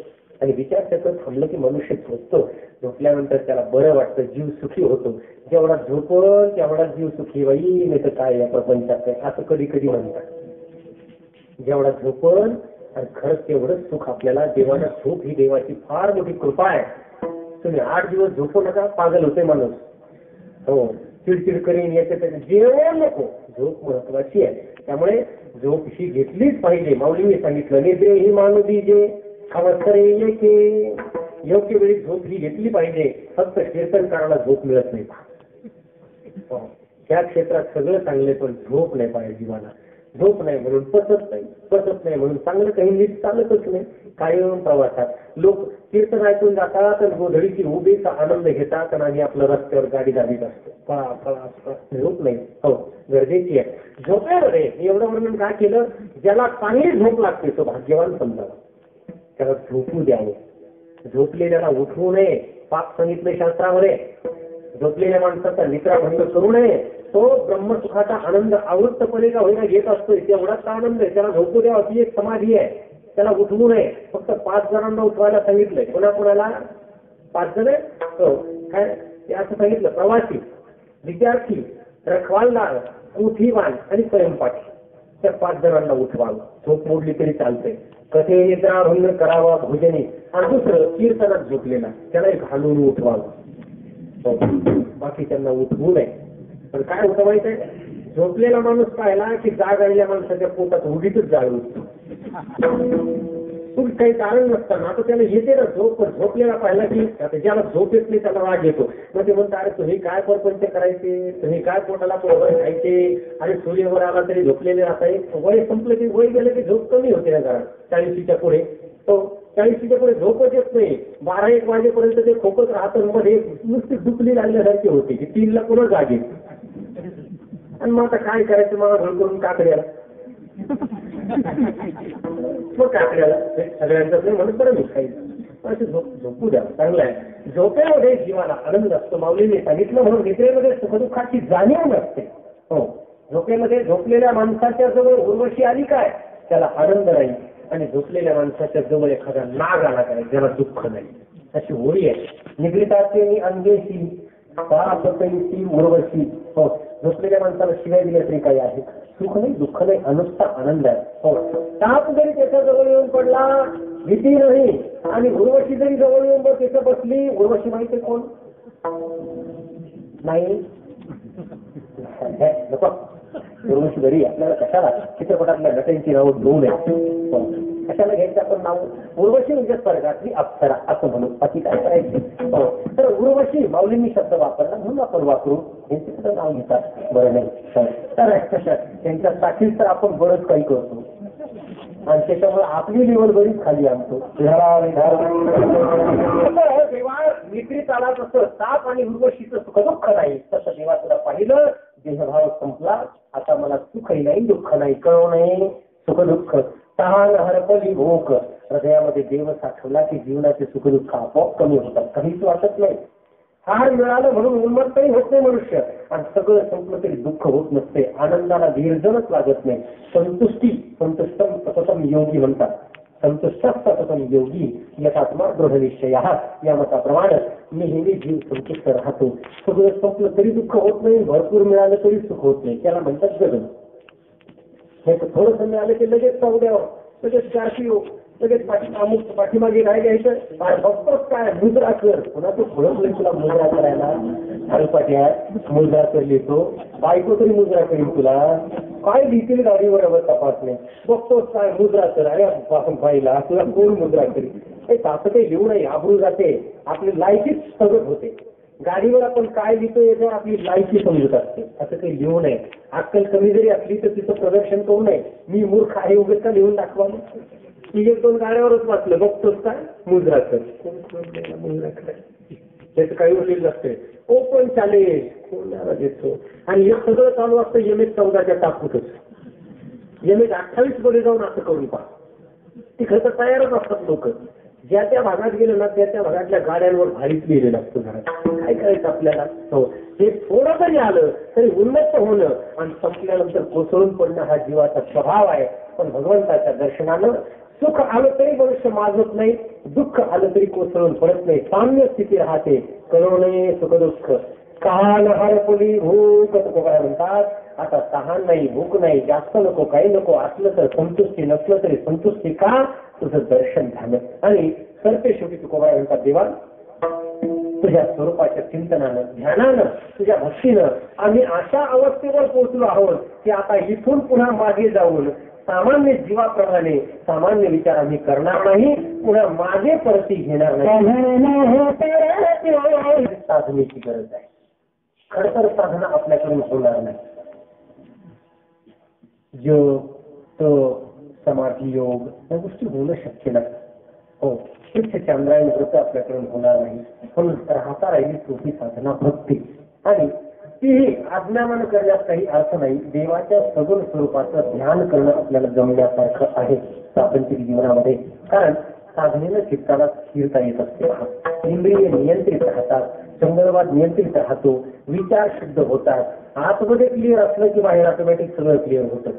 आणि विचार त्याचं थांबलं की मनुष्य झोपतो. झोपल्यानंतर त्याला बरं वाटतं, जीव सुखी होतो. जेवढा झोपल तेवढा जीव सुखी बाई, नाही तर काय या प्रपंचात आहे, असं कधी कधी म्हणतात. जेवढा झोपल आणि खरंच तेवढंच सुख आपल्याला. देवाला झोप ही देवाची फार मोठी कृपा आहे. तुम्ही 8 दिवस झोपू नका, पागल होते माणूस. हो, चिडचिड करीन, याच्या जेवण नको, झोप महत्वाची आहे. त्यामुळे झोप ही घेतलीच पाहिजे. माऊलीने सांगितलं, निद्रे ही मानवी जे अवसरे येते, योग्य वेळी झोप ही घेतली पाहिजे. फक्त कीर्तनकाराला झोप मिळत नाही. त्या क्षेत्रात सगळं चांगले, पण झोप नाही पाहिजे जीवाला. झोप नाही म्हणून पचत नाही, पचत नाही म्हणून चांगलं काही नीट चालतच नाही. कायम प्रवासात लोक कीर्तन ऐकून जातात आणि गोधडीची उभीचा आनंद घेतात आणि आपलं रस्त्यावर गाडी दाबीत असतो. झोप नाही, हो गरजेची आहे. झोपेमध्ये एवढं वर्णन काय केलं, ज्याला चांगली झोप लागते तो भाग्यवान समजावा. त्याला झोपू द्यावं. झोपलेल्याला उठवू नये, पाप सांगितले शास्त्रामध्ये. झोपलेल्या माणसाचा निद्राभंग करू नये. तो ब्रह्मसुखाचा आनंद आवृत्तपणे का होईना घेत असतोय, तेवढाच आनंद आहे. त्याला झोपू द्यावा, ती एक समाधी आहे. त्याला उठवू नये. फक्त 5 जणांना उठवायला सांगितलंय. कोणाकोणाला? 5 जण काय ते असं सांगितलं, प्रवासी, विद्यार्थी, रखवालदार, उठीवान आणि स्वयंपाकी, त्या 5 जणांना उठवावं. झोप मोडली तरी चालते. कथे निद्राभंग करावा भोजने. आणि दुसरं कीर्तनात झोपलेला त्याला घालून उठवावं. बाकी त्यांना उठवू नये. पण काय होतं माहित आहे, झोपलेला माणूस पाहिला की जाग आलेल्या माणसाच्या पोटात उगीच जाग उठतो. तू काही कारण नसताना आता त्याला येते ना झोप, पण झोपलेला पाहिला की आता ज्याला झोप येत नाही त्याला राग येतो. मग ते म्हणतात, अरे तुम्ही काय परपंच करायचे, तुम्ही काय पोटाला पोळवर खायचे, आणि सूर्यवर आला तरी झोपलेले राहताय. वय संपलं की वय गेलं की झोप कमी होते ना जरा. 40च्या पुढे तो 40च्या पुढे झोपच येत नाही. 12-1 वाजेपर्यंत ते खोकत राहतं. मध्ये नुसती दुखली लागल्यासारखी होती की 3ला पुन्हा जाग येते. आणि मग आता काय करायचं, मला धड करून काकड्याला मग काकड्याला सगळ्यांचं नाही म्हणून बरं मी खायचं. असं झोपू द्या, चांगलं आहे. झोपेमध्ये जीवाला आनंद असतो. माऊलीने सांगितलं म्हणून निद्रेमध्ये सुखदुःखाची जाणीव नसते. हो, झोपेमध्ये झोपलेल्या माणसाच्या जवळ उर्वशी आली काय त्याला आनंद नाही, आणि झोपलेल्या माणसाच्या जवळ एखादा नाग आला काय ज्याला दुःख नाही. अशी होळी आहे. निगृताचे अंगेशी पापतैसी उर्वशी. हो, झोपलेल्या माणसाला शिवाय दिल्या तरी काही आहे, सुख नाही, दुःख नाही, अनुष्ठा आनंद आहे. हो, ताप जरी त्याच्या जवळ येऊन पडला भीती नाही, आणि उर्वशी जरी जवळ येऊन त्याच्या बसली. उर्वशी माहिती कोण? नाही उर्वशी घरी आपल्याला कशाला चित्रपटातल्या नटांची नावं घेऊ नये. कशाला घ्यायचं आपण नाव? उर्वशी म्हणजे स्वर्गातली अप्सरा असं म्हणून. बाकी काय करायचं? तर उर्वशी माऊलींनी शब्द वापरला म्हणून आपण वापरू. यांचे सुद्धा नाव घेतात, बरं नाही तर त्यांच्यासाठीच तर आपण बरंच काही करतो, आणि त्याच्यामुळे आपली लेवल बरीच खाली आणतो. विक्रीत आला तसं ताप आणि उर्वशीचं सुखदुःख नाही, तसं देवा तुला पाहिलं, देहभाव संपला, आता मला सुखही नाही दुःख नाही, कळव नाही सुखदुःख. तहान हरपली भूक, हृदयामध्ये देव साठवला की जीवनाचे सुखदुःख आपोआप कमी होतात. काहीच वाटत नाही. हार मिळालं म्हणून उन्मत्तही होत नाही मनुष्य, आणि सगळं संपलं तरी दुःख होत नसते. आनंदाला धीरजणच लागत नाही. संतुष्टी, संतुष्टम सततम योगी म्हणतात. संतुष्ट सततम योगी यथात्मा दृढ निश्चय, या मताप्रमाणे नेहमी जीव संतुष्ट राहतो. सगळं संपलं तरी दुःख होत नाही, भरपूर मिळालं तरी सुख होत नाही. त्याला म्हणतात जगन. हे थोडस मिळालं की लगेच पाहू द्यावं, लगेच चारशी हो, लगेच पाठीमागे काय घ्यायचं, बघतोच काय मुद्रा कर. पुन्हा तो फळकले तुला मुद्रा करायला, हरपाट्या मुद्रा कर लिहितो, बायको तरी मुद्रा करीन तुला, काय लिहितील गाडीवर तपासणे, बघतोच काय मुद्रा कर. अरे पासून पाहिला तुला कोण मुद्रा करी. हे असं काही लिहू नये, आबरू जाते, आपली लायकीच स्थगत होते. गाडीवर आपण काय लिहितो याच्यावर आपली लायकी समजत असते. असं काही लिहू नये. अक्कल कमी जरी असली तर तिचं प्रदर्शन करू नये. मी मूर्ख आहे उगाच का लिहून दाखवा. ती 1-2 गाड्यावरच वाचलं, बघतोच काय मुद्रा कर, मुद्रा कर, त्याचं काही उरलेलं असते. ओपन चॅलेंज कोणाला देतो, आणि हे सगळं चालू असतं MH14च्या टाकूतच. MH28 मध्ये जाऊन असं करून पहा. ती खरं तर तयारच असतात लोक. ज्या त्या भागात गेलं ना त्या त्या भागातल्या गाड्यांवर भारीच लिहिलेलं असतं. काय करायचं आपल्याला? हो, हे थोडं जरी आलं तरी उन्नत होणं आणि संपल्यानंतर कोसळून पडणं हा जीवाचा स्वभाव आहे. पण भगवंताच्या दर्शनानं सुख आलं तरी मनुष्य माजत नाही, दुःख आलं तरी कोसळून पडत नाही, साम्य स्थिती राहते. करुणे सुख दुःख काल हरपली भूक तुकोबाराय म्हणतात. आता तहान नाही, भूक नाही, जास्त नको, काही नको, असलं तर संतुष्टी, नसलं तरी संतुष्टी. का? तुझं दर्शन झालं. आणि सरते शेवटी तुकोबाराय म्हणतात, देवा तुझ्या स्वरूपाच्या चिंतनानं, ध्यानानं, तुझ्या भक्तीनं आम्ही अशा अवस्थेवर पोहोचलो आहोत की आता इथून पुन्हा मागे जाऊन सामान्य जीवाप्रमाणे सामान्य विचार आम्ही करणार नाही, पुन्हा मागे परती घेणार नाही. साधनेची गरज आहे. खडतर साधना आपल्याकडून होणार नाही. योग, समाधी योग या गोष्टी होणं शक्य नाही. हो, चांद्रायण व्रत आपल्याकडून होणार नाही. पण राहता राहिली सोपी साधना भक्ती, आणि तीही आज्ञामान करण्यात काही अर्थ नाही. देवाच्या सगुण स्वरूपाचं ध्यान करणं आपल्याला जमण्यासारखं आहे प्रापंचिक जीवनामध्ये. कारण साधनेनं चित्ताला स्थिरता येत असते. इंद्रिय नियंत्रित राहतात, संगवाद नियंत्रित राहतो, विचार शुद्ध होतात. आतमध्ये क्लिअर असलं की बाहेर ऑटोमॅटिक सगळं क्लिअर होतं.